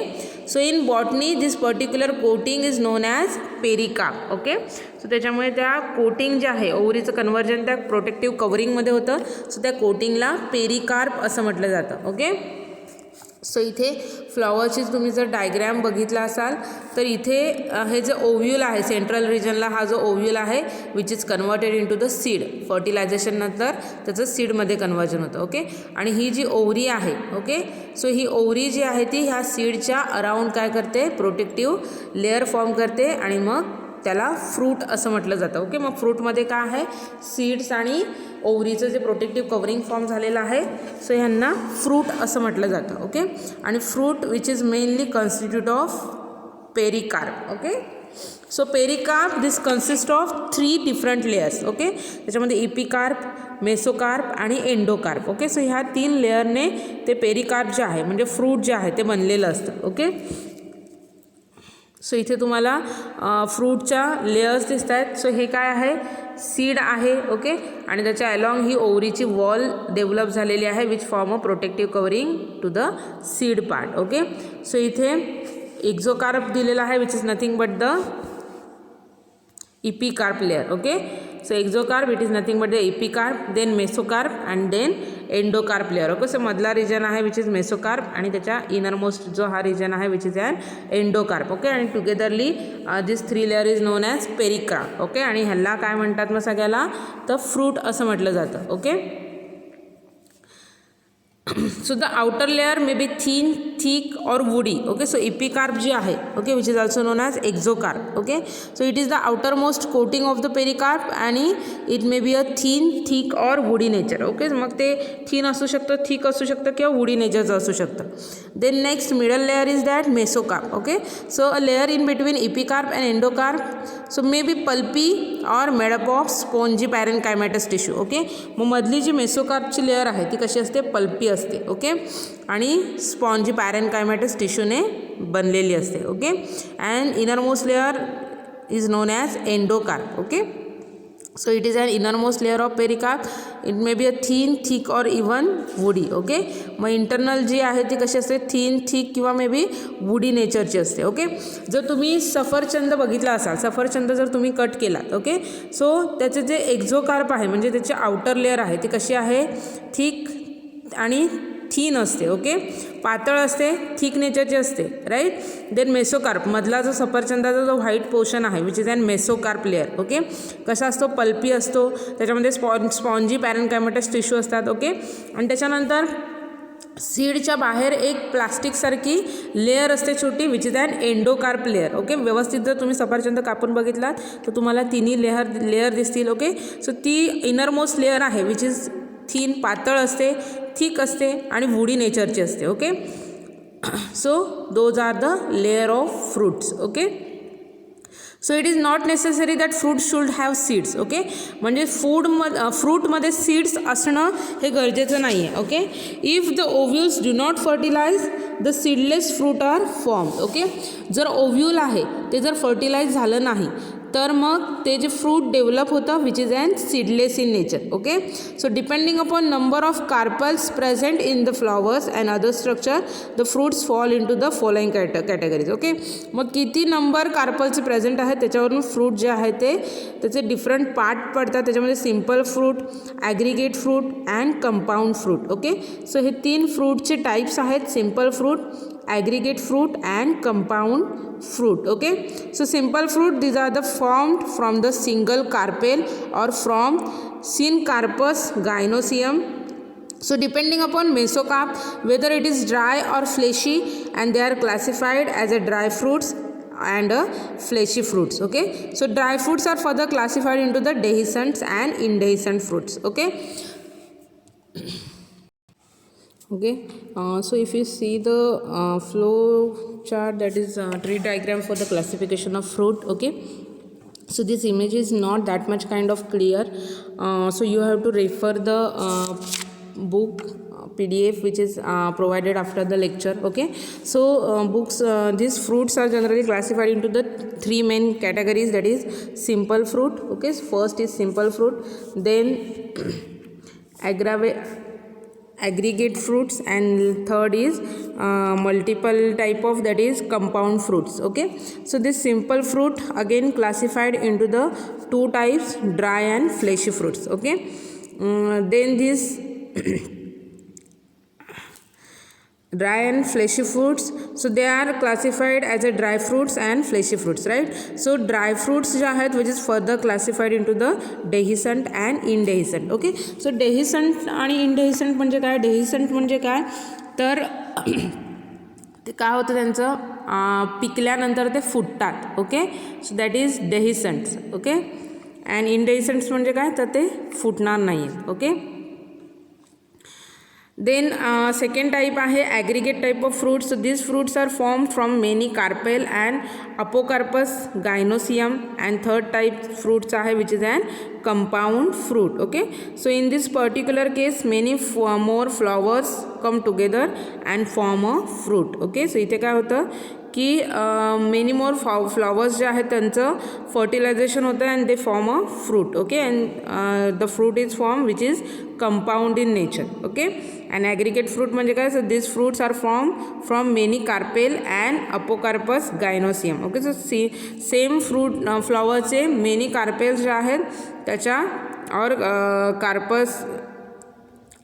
so in botany this particular coating is known as pericarp. Okay, so त्याच्यामुळे त्या coating जे आहे ओव्हरीचं conversion त्या protective कवरिंगमध्ये होतं. So त्या कोटिंगला pericarp असं म्हटलं जातं. ओके, सो इथे फ्लॉवरची तुम्ही जर डायग्रॅम बघितला असाल तर इथे हे जे ओव्ह्युल आहे सेंट्रल रिजनला हा जो ओव्ह्युल आहे which is converted in to the seed, fertilisation नंतर त्याचं सीडमध्ये कन्वर्जन होतं. ओके, आणि ही जी ओव्हरी आहे, ओके, सो ही ओव्हरी जी आहे ती ह्या सीडच्या अराउंड काय करते, प्रोटेक्टिव्ह लेअर फॉर्म करते आणि मग त्याला फ्रूट असं म्हटलं जातं. ओके, मग फ्रूटमध्ये काय आहे, सीड्स आणि ओव्हरीचं जे प्रोटेक्टिव्ह कवरिंग फॉर्म झालेलं आहे सो ह्यांना फ्रूट असं म्हटलं जातं. ओके, आणि fruit which is mainly constitute of pericarp. Okay, so pericarp this consist of 3 different layers. Okay, त्याच्यामध्ये इपिकार्प, मेसोकार्प आणि एंडोकार्प. ओके, सो ह्या 3 लेअरने ते पेरिकार्प जे आहे म्हणजे फ्रूट जे आहे ते बनलेलं असतं. ओके, सो इथे तुम्हाला फ्रूटच्या लेयर्स दिसत आहेत. सो हे काय आहे, सीड आहे. ओके, आणि त्याच्या अलॉंग ही ओव्हरीची वॉल डेव्हलप झालेली आहे which form a protective covering to the seed part. Okay, so इथे एक्झोकार्प दिलेला आहे which is nothing but the epicarp layer. Okay, so exocarp it is nothing but the epicarp, then mesocarp and then endocarp layer. Okay, so मधला region आहे which is mesocarp आणि त्याच्या innermost जो हा region आहे which is an endocarp. Okay, आणि togetherly this 3 layer is known as pericarp. Okay, आणि ह्याला काय म्हणतात मग सगळ्याला, तर फ्रूट असं म्हटलं जातं. Okay, so the outer layer may be thin, thick or woody. Okay, so epicarp जी आहे, okay, which is also known as exocarp. Okay, so it is the outermost coating of the pericarp आणि it may be a thin, thick or woody nature. Okay, मग ते thin असू शकतं, thick असू शकतं किंवा woody nature असू शकतं. Then next middle layer is that mesocarp. Okay, so a layer in between epicarp and endocarp, so may be pulpy or made up of spongy parenchymatous tissue. Okay, मग मधली जी मेसोकार्पची layer आहे ती कशी असते, pulpy असते. Okay, आणि spongy पॅरेनकायमॅटस टिश्यूने बनलेली असते. Okay, and innermost layer is known as endocarp. Okay, So it is an innermost layer of pericarp. It may be a thin, thick or even woody. Okay, मग internal जी आहे ती कशी असते, thin, thick किंवा may be woody nature असते. Okay, जर तुम्ही सफरचंद बघितला असाल, सफरचंद जर तुम्ही कट केलात, ओके, सो त्याचे जे एक्झोकार्प आहे म्हणजे त्याची आउटर लेअर आहे ती कशी आहे, थिक आणि थिन असते. ओके, पातळ असते, थिक नेचरची असते, राईट. देन मेसोकार्प, मधला जो सफरचंदाचा जो व्हाईट पोर्शन आहे which is an mesocarp layer. Okay, कसा असतो, पल्पी असतो, त्याच्यामध्ये स्पॉन्जी पॅरेन्कायमेटस टिश्यू असतात. ओके, आणि त्याच्यानंतर सीडच्या बाहेर एक प्लास्टिकसारखी लेअर असते छोटी which is an endocarp layer. Okay, व्यवस्थित जर तुम्ही सफरचंद कापून बघितलात तर तुम्हाला तिन्ही लेअर दिसतील. ओके, सो ती इनरमोस्ट लेअर आहे विच इज थिन, पातळ असते, थिक असते आणि वुडी नेचरची असते. Okay, so those are the layer of fruits. Okay, so it is not necessary that fruit should have seeds. Okay, म्हणजे फ्रूटमध्ये सीड्स असणं हे गरजेचं नाही आहे. Okay, if the ovules do not fertilize the seedless fruit are formed. Okay, जर ovule आहे ते जर फर्टिलाइज झालं नाही तर मग ते जे फ्रूट डेव्हलप होतं which is and seedless in nature. Okay, so depending upon number of carpels present in the flowers and other structure the fruits fall in to the following categories. Okay, मग किती number carpals present आहेत त्याच्यावरून fruit जे आहे ते त्याचे different part पडतात. त्याच्यामध्ये simple fruit, aggregate fruit and compound fruit. Okay, so हे 3 फ्रूटचे टाईप्स आहेत, simple fruit, aggregate fruit and compound fruit. Okay, so simple fruit, these are the formed from the single carpel or from Syncarpus gynoecium. So depending upon mesocarp whether it is dry or fleshy, and they are classified as a dry fruits and fleshy fruits. Okay, so dry fruits are further classified into the dehiscent and indehiscent fruits. Okay. Okay, so if you see the flow chart, that is tree diagram for the classification of fruit. Okay, so this image is not that much kind of clear, so you have to refer the book PDF which is provided after the lecture. Okay, so these fruits are generally classified into the 3 main categories, that is simple fruit. Okay, so first is simple fruit, then aggregate fruits, and third is multiple type of, that is compound fruits. Okay, so this simple fruit again classified into the 2 types, dry and fleshy fruits. Okay, then this dry and fleshy fruits, so they are classified as a dry fruits and fleshy fruits, right. So dry fruits जे आहेत which is further classified into the dehiscent and indehiscent. Okay, so dehiscent आणि indehiscent म्हणजे काय, dehiscent म्हणजे काय तर ते काय होतं त्यांचं पिकल्यानंतर ते फुटतात. Okay, so that is dehiscent. Okay, and indehiscent म्हणजे काय तर ते फुटणार नाही आहेत. ओके, then second type आहे aggregate type of fruits. So these fruits are formed from many carpel and apocarpus gynoecium, and third type fruits आहे which is an compound fruit. Okay, so in this particular case many more flowers come together and form a fruit. Okay, so इथे काय होतं की many more flowers जे आहेत त्यांचं fertilisation होतं and they form a fruit. Okay, and the fruit is form which is compound in nature. Okay, and aggregate fruit म्हणजे काय, so this fruits are from many carpel and apocarpous gynoecium. Okay, so same fruit फ्लॉवरचे many carpels जे आहेत त्याच्या और corpus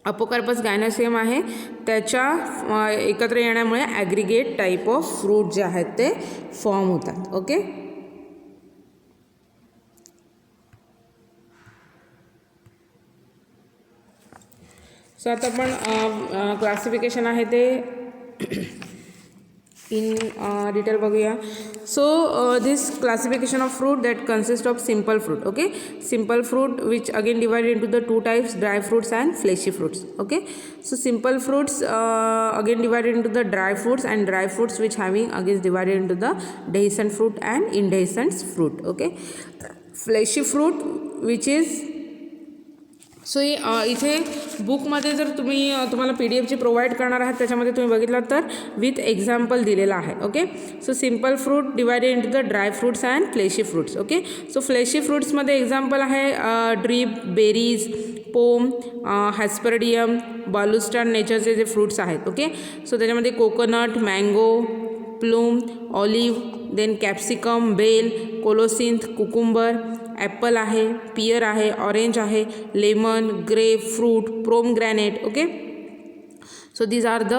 अपोकार्पस gynoecium आहे त्याच्या एकत्र येण्यामुळे ॲग्रिगेट टाईप ऑफ फ्रूट जे आहेत ते फॉर्म होतात. ओके, सो आता आपण क्लासिफिकेशन आहे ते in detail बघूया. So this classification of fruit that consists of simple fruit. Okay, simple fruit which again divided into the 2 types, dry fruits and fleshy fruits. Okay, so simple fruits again divided into the dry fruits, and dry fruits which having again divided into the dehiscent fruit and indehiscent fruit. Okay, fleshy fruit which is, so इथे बुकमध्ये जर तुम्हाला PDF provide करणार आहात त्याच्यामध्ये तुम्ही बघितलात तर विथ एक्झाम्पल दिलेला आहे. Okay, so simple fruit divided into the dry fruits and fleshy fruits. Okay, so fleshy फ्रूट्समध्ये एक्झाम्पल आहे drupe, berries, pome, hesperidium, balausta नेचरचे जे फ्रूट्स आहेत. ओके, सो त्याच्यामध्ये coconut, mango, plum, olive, then capsicum, bael, colocynth, cucumber, apple आहे, pear आहे, orange आहे, lemon, grape fruit, pomegranate. Okay, so these are the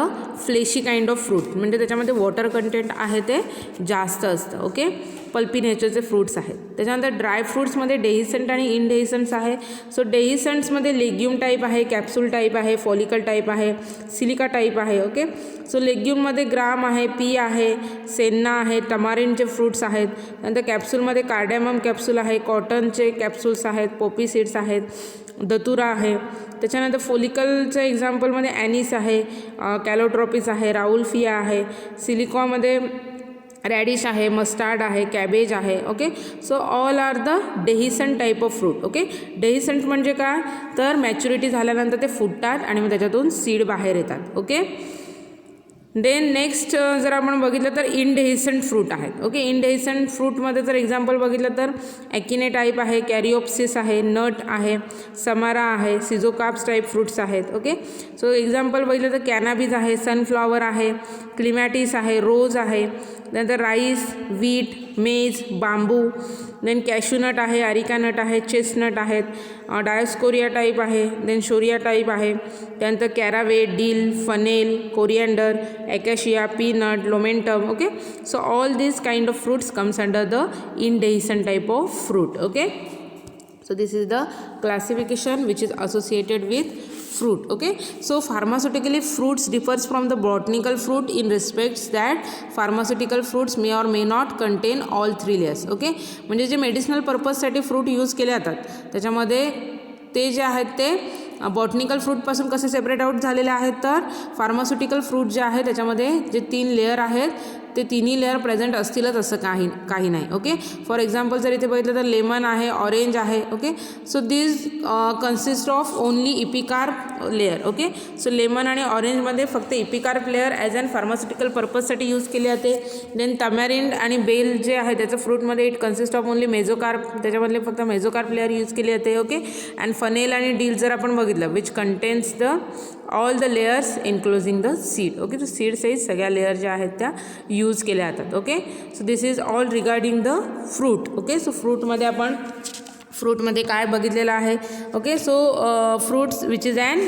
fleshy kind of fruit, म्हणजे त्याच्यामध्ये water content आहे ते जास्त असतं. ओके, पल्पी नेचरचे फ्रूट्स आहेत. त्याच्यानंतर ड्राय फ्रूट्समध्ये डेहिसंट आणि इनडेहिसंट्स आहे. सो डेहिसंट्समध्ये लेग्युम टाईप आहे, कॅप्सूल टाईप आहे, फॉलिकल टाईप आहे, सिलिका टाईप आहे. ओके, सो लेग्युममध्ये ग्राम आहे, पी आहे, सेन्ना आहे, टमारिनचे फ्रूट्स आहेत. नंतर कॅप्सूलमध्ये कार्डेमम कॅप्सूल आहे, कॉटनचे कॅप्सूल्स आहेत, पोपी सीड्स आहेत, दतुरा आहे. त्याच्यानंतर फोलिकलचं एक्झाम्पलमध्ये ॲनिस आहे, कॅलोट्रॉपिस आहे, राउल्फिया आहे. सिलिकॉमध्ये रॅडिश आहे, मस्टार्ड आहे, कॅबेज आहे. Okay, so all are the dehiscent type of fruit. Okay, dehiscent म्हणजे काय तर मॅच्युरिटी झाल्यानंतर ते फुटतात आणि मग त्याच्यातून सीड बाहेर येतात. ओके, देन नेक्स्ट जर आपण बघितलं तर इनडेहिसंट फ्रूट आहेत. ओके, इनडेहिसंट फ्रूटमध्ये जर एक्झाम्पल बघितलं तर ॲकिने टाईप आहे, कॅरिओप्सिस आहे, नट आहे, समारा आहे, सिझोकाप्स टाईप फ्रूट्स आहेत. ओके, सो एक्झाम्पल बघितलं तर कॅनाबीज आहे, सनफ्लॉवर आहे, क्लिमॅटिस आहे, रोज आहे. नंतर राईस, व्हीट, मेज, बांबू, देन कॅश्यूनट आहे, अरिका नट आहे, चेस्टनट आहेत, डायोस्कोरिया टाईप आहे, देन शोरिया टाईप आहे. त्यानंतर caraway, dill, fennel, coriander, acacia, peanut, lomentum. Okay, so all this kind of fruits comes under the indehiscent type of fruit. Okay, so this is the classification which is associated with fruit. Okay, so pharmaceutically fruits differs from the botanical fruit in respects that pharmaceutical fruits may or may not contain all three layers. Okay, म्हणजे जे medicinal पर्पजसाठी fruit use केले जातात त्याच्यामध्ये ते जे आहेत ते botanical फ्रूटपासून कसे सेपरेट आउट झालेले आहेत तर फार्मास्युटिकल फ्रूट जे आहे त्याच्यामध्ये जे 3 लेअर आहेत ते तिन्ही लेअर प्रेझेंट असतीलच असं काही नाही. ओके, फॉर एक्झाम्पल जर इथे बघितलं तर लेमन आहे, ऑरेंज आहे. Okay, so this consist of only epicarp layer. Okay, so lemon आणि ऑरेंजमध्ये फक्त epicarp layer as and pharmaceutical पर्पजसाठी यूज केले जाते. देन टमॅरिंड आणि बेल जे आहे त्याचं फ्रूटमध्ये it consist of only mesocarp, त्याच्यामधले फक्त मेझोकार्प लेअर यूज केले जाते. ओके, अँड फनेल आणि डील जर आपण बघितलं which contains the all the layers including the seed. Okay, तर सीड सहित सगळ्या लेअर ज्या आहेत त्या यूज केल्या जातात. Okay, so this is all regarding the fruit. Okay, so फ्रूटमध्ये काय बघितलेलं आहे. Okay, so fruits which is an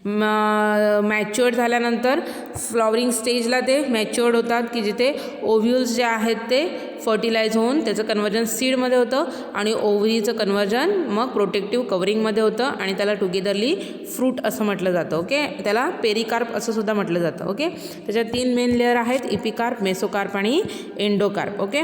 matured झाल्यानंतर फ्लॉवरिंग स्टेजला ते मॅच्युअर्ड होतात की जिथे ओव्ह्यूल्स जे आहेत ते फर्टिलाइज होऊन त्याचं कन्वर्जन सीडमध्ये होतं आणि ओव्हरीचं कन्वर्जन मग प्रोटेक्टिव्ह कवरिंगमध्ये होतं आणि त्याला टुगेदरली फ्रूट असं म्हटलं जातं. ओके, त्याला पेरिकार्प असं सुद्धा म्हटलं जातं. ओके, त्याच्यात 3 मेन लेअर आहेत, इपिकार्प, मेसोकार्प आणि एंडोकार्प. ओके,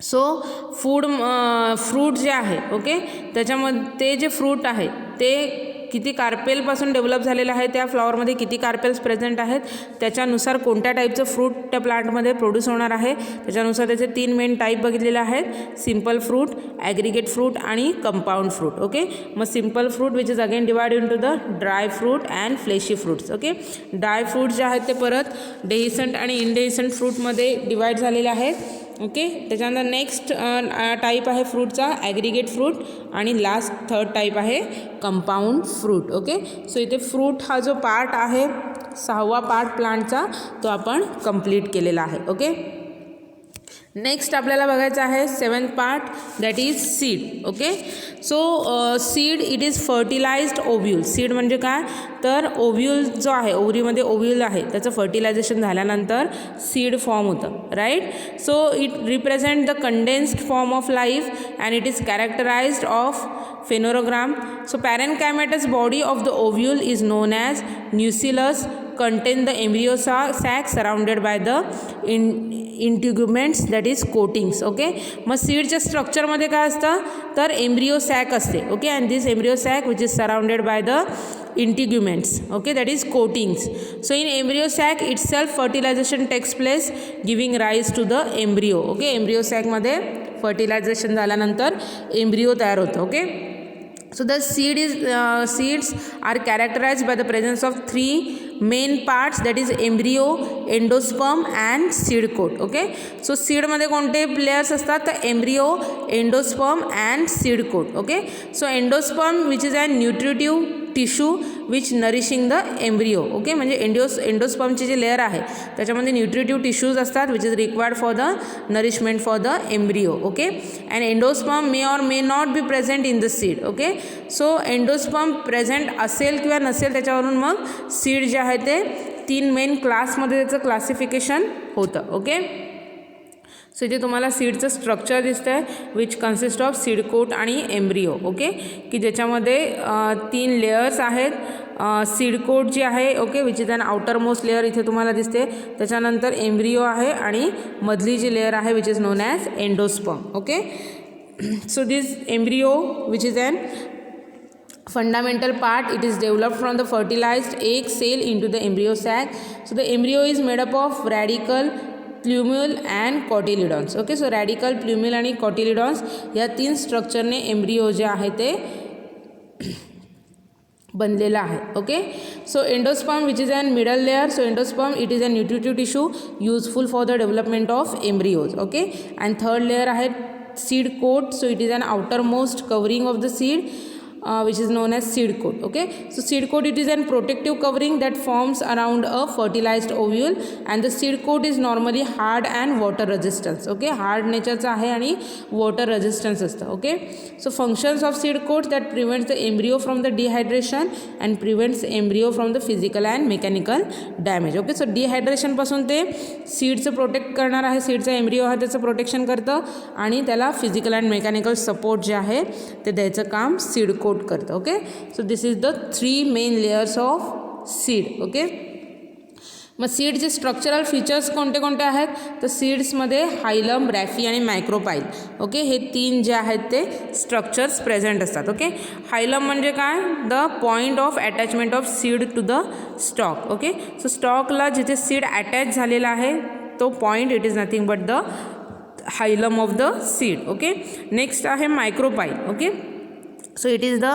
सो फ्रूट जे आहे ओके त्याच्यामध्ये जे फ्रूट आहे ते किती कार्पेलपासून डेव्हलप झालेलं आहे, त्या फ्लॉवरमध्ये किती कार्पेल्स प्रेझेंट आहेत त्याच्यानुसार कोणत्या टाईपचं फ्रूट त्या प्लांटमध्ये प्रोड्यूस होणार आहे त्याच्यानुसार त्याचे 3 मेन टाईप बघितलेले आहेत, सिम्पल फ्रूट, ॲग्रिगेट फ्रूट आणि कंपाऊंड फ्रूट. ओके, मग simple fruit which is again divide into the dry fruit and fleshy fruits. Okay, dry fruit जे आहेत ते परत डेहिसंट आणि इनडेहिसंट फ्रूटमध्ये डिवाइड झालेले आहेत. ओके, त्याच्यानंतर नेक्स्ट टाईप आहे फ्रूटचा ॲग्रिगेट फ्रूट आणि लास्ट 3rd टाईप आहे कंपाऊंड फ्रूट. ओके, सो इथे फ्रूट हा जो पार्ट आहे 6वा पार्ट प्लांटचा तो आपण कंप्लीट केलेला आहे. ओके, नेक्स्ट आपल्याला बघायचं आहे 7th part that is seed. Okay, so seed it is fertilized ovule. Seed म्हणजे काय तर ओव्ह्यूल जो आहे ओव्हरीमध्ये ओव्ह्यूल आहे त्याचं फर्टिलायझेशन झाल्यानंतर सीड फॉर्म होतं. Right, so it represent the condensed form of life and it is characterised of phenologram. So parenchymatous body of the ovule is known as nucellus, contain the embryo sac surrounded by the integuments that is coatings. Okay, मग सीडच्या स्ट्रक्चरमध्ये काय असतं तर embryo sac असते. Okay, and this embryo sac which is surrounded by the integuments. Okay, that is coatings. So in embryo sac itself fertilisation takes place giving rise to the embryo. Okay, embryo सॅकमध्ये fertilisation झाल्यानंतर embryo तयार होतं. Okay, So the seeds are characterized by the presence of three main parts, that is embryo, endosperm and seed coat. Okay, so seed मध्ये कोणते layers असतात तर embryo, endosperm and seed coat. Okay, so endosperm which is a nutritive tissue which nourishing the embryo. Okay, म्हणजे एंडोस्पर्मची जी layer आहे त्याच्यामध्ये nutritive tissues असतात which is required for the nourishment for the embryo. Okay, and endosperm may or may not be present in the seed. Okay, so endosperm present असेल किंवा नसेल त्याच्यावरून मग seed जे आहे ते 3 मेन क्लासमध्ये त्याचं क्लासिफिकेशन होतं. ओके, सो इथे तुम्हाला सीडचं स्ट्रक्चर दिसतं आहे which consist of seed coat आणि एम्ब्रियो. ओके, की ज्याच्यामध्ये 3 लेयर्स आहेत. सीड कोट जी आहे, okay, which is an outermost layer इथे तुम्हाला दिसते. त्याच्यानंतर एम्ब्रियो आहे आणि मधली जी लेअर आहे which is known as endosperm. Okay, so this embryo which is an fundamental part, it is developed from the fertilized egg cell into the embryo sac. So the embryo is made up of radicle, plumule and cotyledons. Okay, so radicle, plumule आणि cotyledons या 3 स्ट्रक्चरने embryo जे आहे ते बनलेला आहे. Okay, so endosperm which is an middle layer. So endosperm it is a nutritive tissue useful for the development of embryos. Okay, and third layer आहे seed coat. So it is an outermost covering of the seed which is known as seed coat. Okay, so seed coat it is a protective covering that forms around a fertilized ovule and the seed coat is normally hard and water resistance. Okay, hard natureचा आहे आणि water resistance असतं. Okay, so functions of seed coat that prevents the embryo from the dehydration and prevents embryo from the physical and mechanical damage. Okay, so dehydration पासून ते सीडचं protect करणार आहे. सीडचा embryo आहे त्याचं protection करतं आणि त्याला फिजिकल अँड मेकॅनिकल सपोर्ट जे आहे ते द्यायचं काम सीड कोट करतं. Okay, so this is the 3 main layers of seed. Okay, मग सीडचे स्ट्रक्चरल फीचर्स कोणते कोणते आहेत तर सीड्समध्ये हायलम, रॅफी आणि मायक्रोपाईल. ओके, हे 3 जे आहेत ते स्ट्रक्चर्स प्रेझेंट असतात. ओके, हायलम म्हणजे काय, the point of attachment of seed to the stalk. Okay, so स्टॉकला जिथे सीड अटॅच झालेला आहे तो point it is nothing but the hilum of the seed. Okay, next आहे micropyle. Okay, so it is the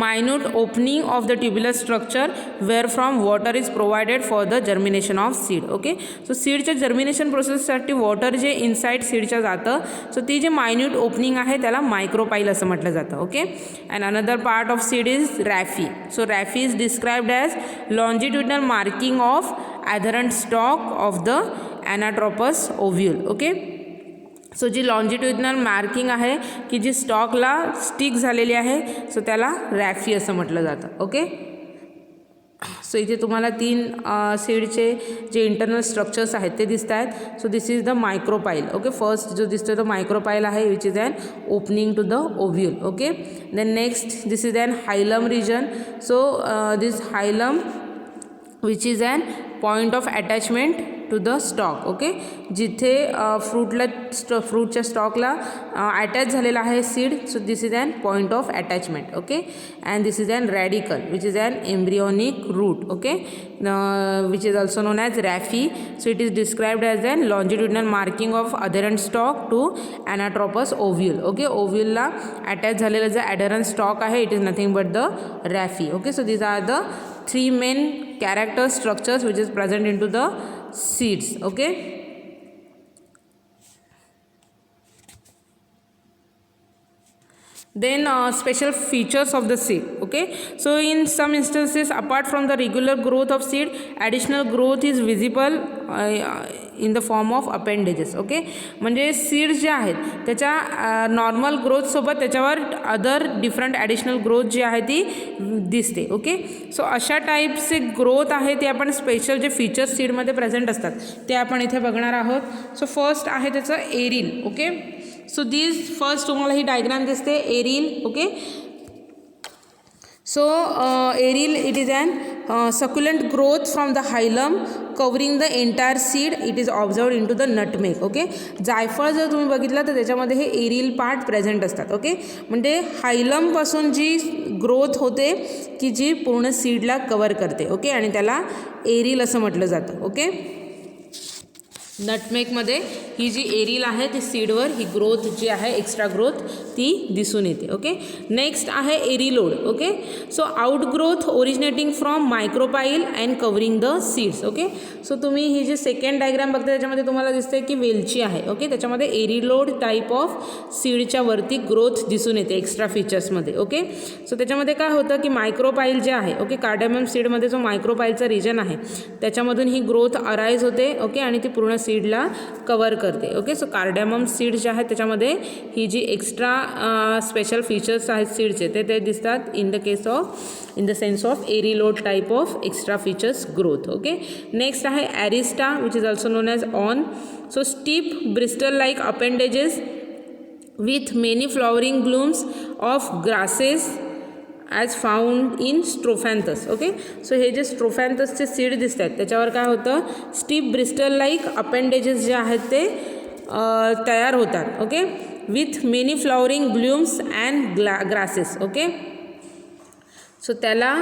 minute opening of the tubular structure where from water is provided for the germination of seed. Okay, so seedच्या germination प्रोसेससाठी water जे inside सीडच्या जातं so ती जे minute opening आहे त्याला मायक्रोपाईल असं म्हटलं जातं. Okay, and another part of seed is raphe. So raphe is described as longitudinal marking of adherent stalk of the anatropous ovule. Okay, so जी लॉन्जिट्युडनल मार्किंग आहे की जी स्टॉकला स्टिक झालेली आहे सो त्याला रॅफी असं म्हटलं जातं. ओके, सो इथे तुम्हाला 3 सीडचे जे इंटरनल स्ट्रक्चर्स आहेत ते दिसत आहेत. So this is the micropyle. Okay, first जो दिसतो तो मायक्रोपाईल आहे which is an opening to the ovule. Okay, then next this is an hilum region. So this hilum which is an point of attachment to the stalk. Okay, जिथे फ्रूटच्या स्टॉकला attach झालेला आहे seed so this is an point of attachment. Okay, and this is an radicle which is an embryonic root. Okay, which is also known as raphe. So it is described as an longitudinal marking of adherent stalk to anatropous ovule. Okay, ओव्ह्यूलला attach झालेलं जे adherent stalk आहे it is nothing but the raphe. Okay, so these are the 3 main character structures which is present in to the seeds. Okay, then special features of the seed. Okay, so in some instances apart from the regular growth of seed additional growth is visible in the form of appendages. Okay, म्हणजे seeds जे आहेत त्याच्या normal ग्रोथसोबत त्याच्यावर other different additional growth जी आहे ती दिसते. Okay, so अशा टाईपचे ग्रोथ आहे ते आपण स्पेशल जे फीचर्स सीडमध्ये प्रेझेंट असतात ते आपण इथे बघणार आहोत. सो फर्स्ट आहे त्याचं एरिल. ओके, सो दिस फर्स्ट तुम्हाला ही डायग्राम दिसते aryl. Okay, so eril it is an succulent growth from the hilum covering the entire seed. It is observed into the nutmeg. Okay, जायफळ जर तुम्ही बघितलं तर त्याच्यामध्ये हे एरिल पार्ट प्रेझेंट असतात. ओके, म्हणजे हायलमपासून जी ग्रोथ होते की जी पूर्ण सीडला कवर करते. ओके, आणि त्याला एरिल असं म्हटलं जातं. ओके, नटमेगमध्ये ही जी एरिल आहे ती सीडवर ही ग्रोथ जी आहे एक्स्ट्रा ग्रोथ ती दिसून येते. ओके. नेक्स्ट आहे arillode. Okay. So outgrowth originating from micropyle and covering the seeds. Okay. So तुम्ही ही जी सेकंड डायग्राम बघता त्याच्यामध्ये तुम्हाला दिसते की वेलची आहे. ओके. त्याच्यामध्ये एरिलोड टाईप ऑफ सीडच्या वरती ग्रोथ दिसून येते एक्स्ट्रा फीचर्समध्ये. ओके. सो त्याच्यामध्ये काय होतं की मायक्रोपाईल जे आहे, ओके, कार्डेमम सीडमध्ये जो मायक्रोपाईलचा रिजन आहे त्याच्यामधून ही ग्रोथ अराईज होते. ओके. आणि ती पूर्ण सीडला कवर करते. ओके. सो कार्डेमम सीड जे आहेत त्याच्यामध्ये ही जी एक्स्ट्रा स्पेशल फीचर्स आहेत सीडचे ते दिसतात in the sense of arillode type of extra features growth. Okay. Next आहे arista which is also known as awn. So stiff bristle like appendages with many flowering blooms of grasses as found in strophanthus. Okay. So हे जे स्ट्रोफॅन्थसचे seed दिसत आहेत त्याच्यावर काय होतं, steep bristle like appendages जे आहेत ते तयार होतात. Okay. With many flowering blooms and grasses. Okay. So त्याला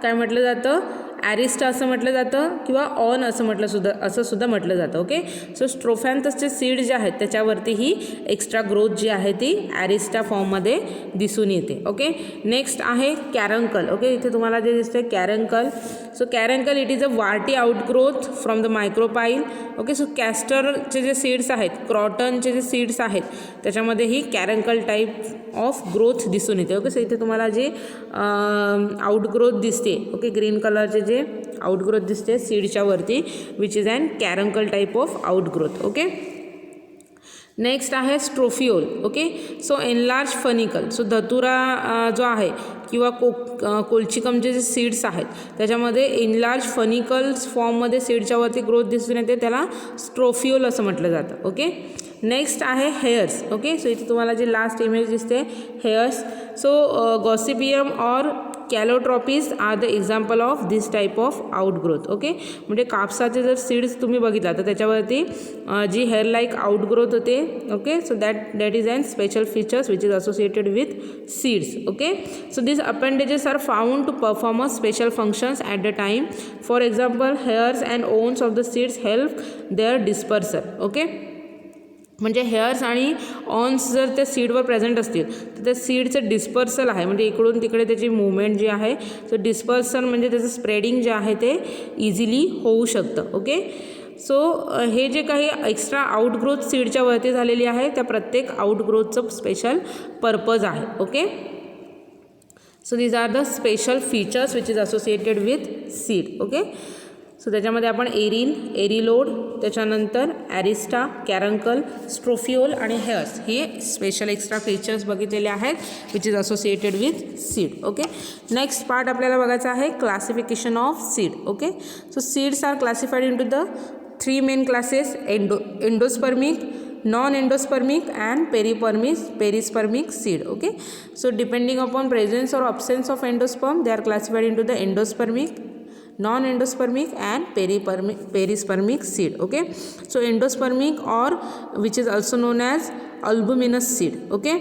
काय म्हटलं जातं, ॲरिस्टा असं म्हटलं जातं किंवा ऑन असं सुद्धा म्हटलं जातं. ओके. सो स्ट्रोफॅन्थसचे सीड जे आहेत त्याच्यावरती ही एक्स्ट्रा ग्रोथ जी आहे ती ॲरिस्टा फॉर्ममध्ये दिसून येते. ओके. नेक्स्ट आहे कॅरंकल. ओके. इथे तुम्हाला जे दिसते caruncle. So caruncle it is a warty outgrowth from the micropyle. Okay. So कॅस्टरचे जे सीड्स आहेत, क्रॉटनचे जे सीड्स आहेत त्याच्यामध्ये ही कॅरंकल टाईप ऑफ ग्रोथ दिसून येते. ओके. सो इथे तुम्हाला जे आउटग्रोथ दिसते, ओके, ग्रीन कलरचे जे आउटग्रोथ दिसते सीडच्या वरती which is and caruncle type of outgrowth. Okay. Next आहे strophiole. Okay. So enlarge funicle. So datura जो आहे किंवा कोल्चिकमचे जे सीड्स आहेत त्याच्यामध्ये एनलार्ज फनिकल्स फॉर्ममध्ये सीडच्या वरती ग्रोथ दिसून येते, त्याला स्ट्रोफिओल असं म्हटलं जातं. ओके. नेक्स्ट आहे हेअर्स. ओके. सो इथे तुम्हाला जे लास्ट इमेज दिसते hairs. So gossypium or calotropis are the example of this type of outgrowth. Okay. म्हणजे कापसाचे जर सीड्स तुम्ही बघितला तर त्याच्यावरती जी हेअर लाईक आउटग्रोथ होते. Okay. So that is and special features which is associated with seeds. Okay. So these appendages are found to perform a special functions at the time. For example, hairs and awns of the seeds help their dispersal. Okay. म्हणजे hairs आणि ऑन्स जर त्या सीडवर present असतील तर त्या सीडचं dispersal आहे, म्हणजे इकडून तिकडे त्याची मुवमेंट जी आहे, सो डिस्पर्सल म्हणजे त्याचं स्प्रेडिंग जे आहे ते इझिली होऊ शकतं. ओके. सो हे जे काही एक्स्ट्रा आउटग्रोथ सीडच्या वरती झालेली आहे त्या प्रत्येक आउटग्रोथचं स्पेशल पर्पज आहे. Okay. So these are the special features which is associated with seed. Okay. So त्याच्यामध्ये आपण एरिल, एरिलोड, त्याच्यानंतर ॲरिस्टा, कॅरंकल, स्ट्रोफिओल आणि हेअर्स हे स्पेशल एक्स्ट्रा फीचर्स बघितलेले आहेत which is associated with seed. Okay. Next part आपल्याला बघायचा आहे classification of seed. Okay. So seeds are classified into the 3 main classes, endospermic, non-endospermic and perispermic seed. Okay. So depending upon presence or absence of endosperm they are classified into the endospermic, non-endospermic and perispermic seed. Okay. So endospermic or which is also known as albuminous seed. Okay.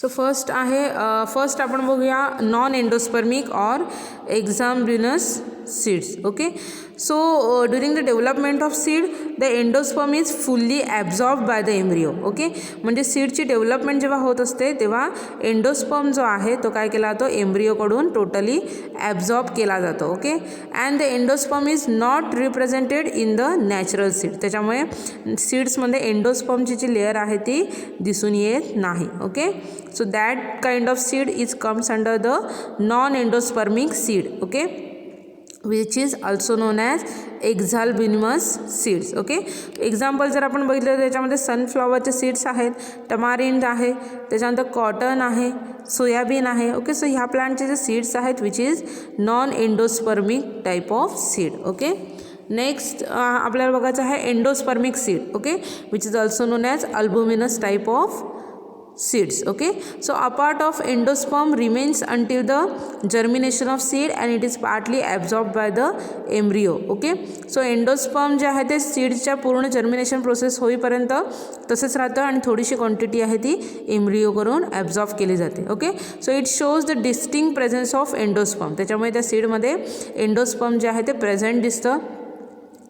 So first आपण बघूया non endospermic or exalbuminous seeds. Okay. So during the development of seed the endosperm is fully absorb by the embryo. Okay. म्हणजे सीडची development जेव्हा होत असते तेव्हा endosperm जो आहे तो काय केला जातो, एम्ब्रिओकडून टोटली ॲब्झॉर्ब केला जातो. Okay. And the endosperm is not represented in the natural seed. त्याच्यामुळे सीड्समध्ये एंडोस्पर्मची जी लेअर आहे ती दिसून येत नाही. Okay. So that kind of seed is comes under the non-endospermic seed. Okay. which is also known as exalbuminous seeds. Okay. Example जर आपण बघितलं तर त्याच्यामध्ये सनफ्लॉवरचे सीड्स आहेत, टमारिंड आहे, त्याच्यानंतर कॉटन आहे, सोयाबीन आहे. ओके. सो ह्या प्लांटचे जे सीड्स आहेत which is non endospermic type of seed. Okay. Next आपल्याला बघायचं आहे endospermic seed. Okay. Which is also known as albuminous type of seeds. Okay. So a part of endosperm remains until the germination of seed and it is partly absorbed by the embryo. Okay. So endosperm जे आहे ते सीडच्या पूर्ण germination process होईपर्यंत तसेच राहतं आणि थोडीशी quantity आहे ती एम्ब्रिओ करून ॲब्झॉर्ब केली जाते. Okay. So it shows the distinct presence of endosperm. त्याच्यामुळे त्या सीडमध्ये एंडोस्पर्म जे आहे ते प्रेझेंट दिसतं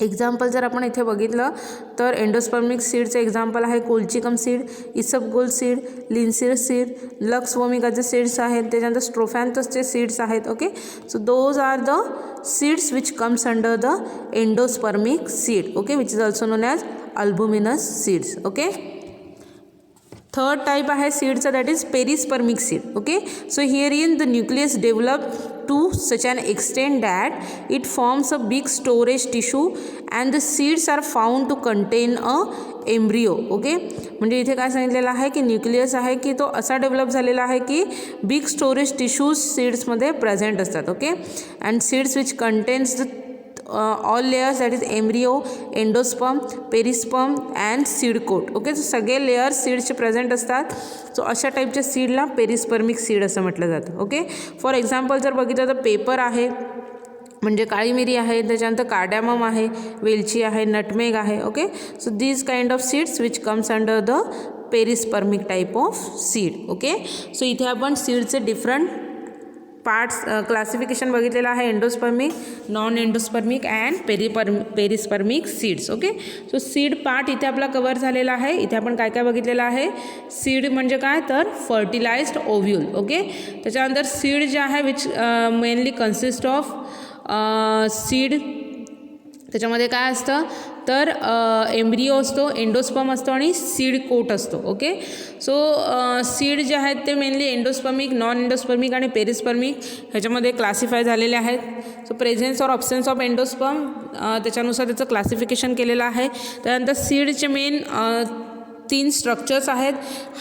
एक्झाम्पल जर आपण इथे बघितलं तर एंडोस्पर्मिक सीडचं एक्झाम्पल आहे colchicum seed, isabgol seed, linseed seed, nux वोमिकाचे सीड्स आहेत, त्याच्यानंतर स्ट्रोफॅन्थसचे सीड्स आहेत. Okay, so those are the seeds which comes under the endospermic seed. Okay, which is also known as albuminous seeds. Okay, third type आहे सीडचा, that is perispermic seed. Okay, so here the nucleus develop to such an extent that it forms a big storage tissue and the seeds are found to contain a embryo. Okay, म्हणजे इथे काय सांगितलेलं आहे की nucleus आहे की तो असा डेव्हलप झालेला आहे की बिग स्टोरेज टिश्यूज सीड्समध्ये प्रेझेंट असतात. Okay, and seeds which contains the all layers, that is embryo, endosperm, perisperm and seed coat. Okay, so सगळे लेयर्स सीडचे प्रेझेंट असतात. सो अशा टाईपच्या सीडला पेरिस्पर्मिक सीड असं म्हटलं जातं. ओके, फॉर एक्झाम्पल जर बघितलं तर पेपर आहे म्हणजे काळी मिरी आहे, त्याच्यानंतर कार्डॅमम आहे, वेलची आहे, नटमेग आहे. Okay, so these kind of seeds which comes under the perispermic type of seed. Okay, so इथे आपण सीडचे डिफरंट पार्ट्स क्लासिफिकेशन बघितलेलं आहे, endospermic, non endospermic and perispermic seeds. Okay, so seed part इथे आपला कवर झालेला आहे. इथे आपण काय काय बघितलेलं आहे, सीड म्हणजे काय तर फर्टिलाइज्ड ओव्ह्यूल. ओके, त्याच्यानंतर सीड जे आहे which mainly consist of seed, त्याच्यामध्ये काय असतं तर एम्ब्रियो असतो, एंडोस्पर्म असतो आणि सीड कोट असतो. ओके, सो सीड जे आहेत ते मेनली एंडोस्पर्मिक, नॉन एंडोस्पर्मिक आणि पेरिस्पर्मिक ह्याच्यामध्ये क्लासिफाय झालेले आहेत. So presence or absence of endosperm त्याच्यानुसार त्याचं क्लासिफिकेशन केलेलं आहे. त्यानंतर सीडचे मेन 3 स्ट्रक्चर्स आहेत,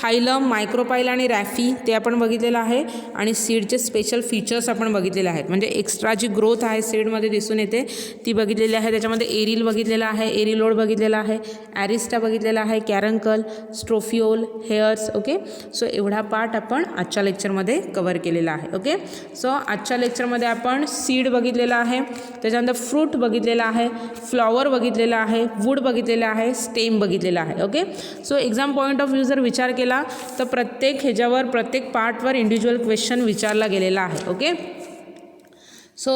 हायलम, मायक्रोपाईल आणि रॅफी, ते आपण बघितलेलं आहे. आणि सीडचे स्पेशल फीचर्स आपण बघितलेले आहेत, म्हणजे एक्स्ट्रा जी ग्रोथ आहे सीडमध्ये दिसून येते ती बघितलेली आहे. त्याच्यामध्ये एरिल बघितलेला आहे, एरिलोड बघितलेला आहे, ॲरिस्टा बघितलेला आहे, कॅरंकल, स्ट्रोफिओल, हेअर्स. ओके, सो एवढा पार्ट आपण आजच्या लेक्चरमध्ये कवर केलेला आहे. ओके, सो आजच्या लेक्चरमध्ये आपण सीड बघितलेला आहे, त्याच्यानंतर फ्रूट बघितलेला आहे, फ्लॉवर बघितलेला आहे, वूड बघितलेला आहे, स्टेम बघितलेला आहे. Okay, so exam point of view जर विचार केला तर प्रत्येक ह्याच्यावर, प्रत्येक पार्टवर इंडिव्हिज्युअल क्वेश्चन विचारला गेलेला आहे. ओके, सो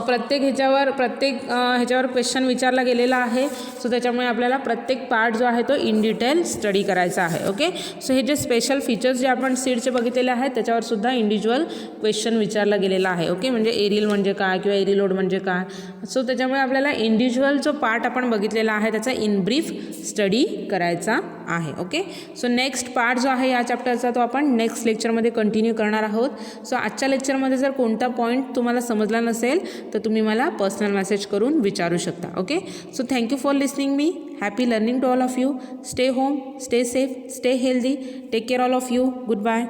प्रत्येक ह्याच्यावर क्वेश्चन विचारला गेलेला आहे. सो त्याच्यामुळे आपल्याला प्रत्येक पार्ट जो आहे तो इन डिटेल स्टडी करायचा आहे. ओके, सो हे जे स्पेशल फीचर्स जे आपण सीडचे बघितलेले आहेत त्याच्यावर सुद्धा इंडिव्हिज्युअल क्वेश्चन विचारला गेलेला आहे. ओके, म्हणजे एरिल म्हणजे काय किंवा एरिलोड म्हणजे काय. सो त्याच्यामुळे आपल्याला इंडिव्हिज्युअल जो पार्ट आपण बघितलेला आहे त्याचा इन ब्रीफ स्टडी करायचा आहे. ओके, सो नेक्स्ट पार्ट जो आहे या चॅप्टरचा तो आपण नेक्स्ट लेक्चरमध्ये कंटिन्यू करणार आहोत. सो आजच्या लेक्चरमध्ये जर कोणता पॉईंट तुम्हाला समजला नसेल तर तुम्ही मला पर्सनल मेसेज करून विचारू शकता. Okay, so thank you for listening me. Happy learning to all of you. Stay home, stay safe, stay healthy. Take care all of you. Good bye.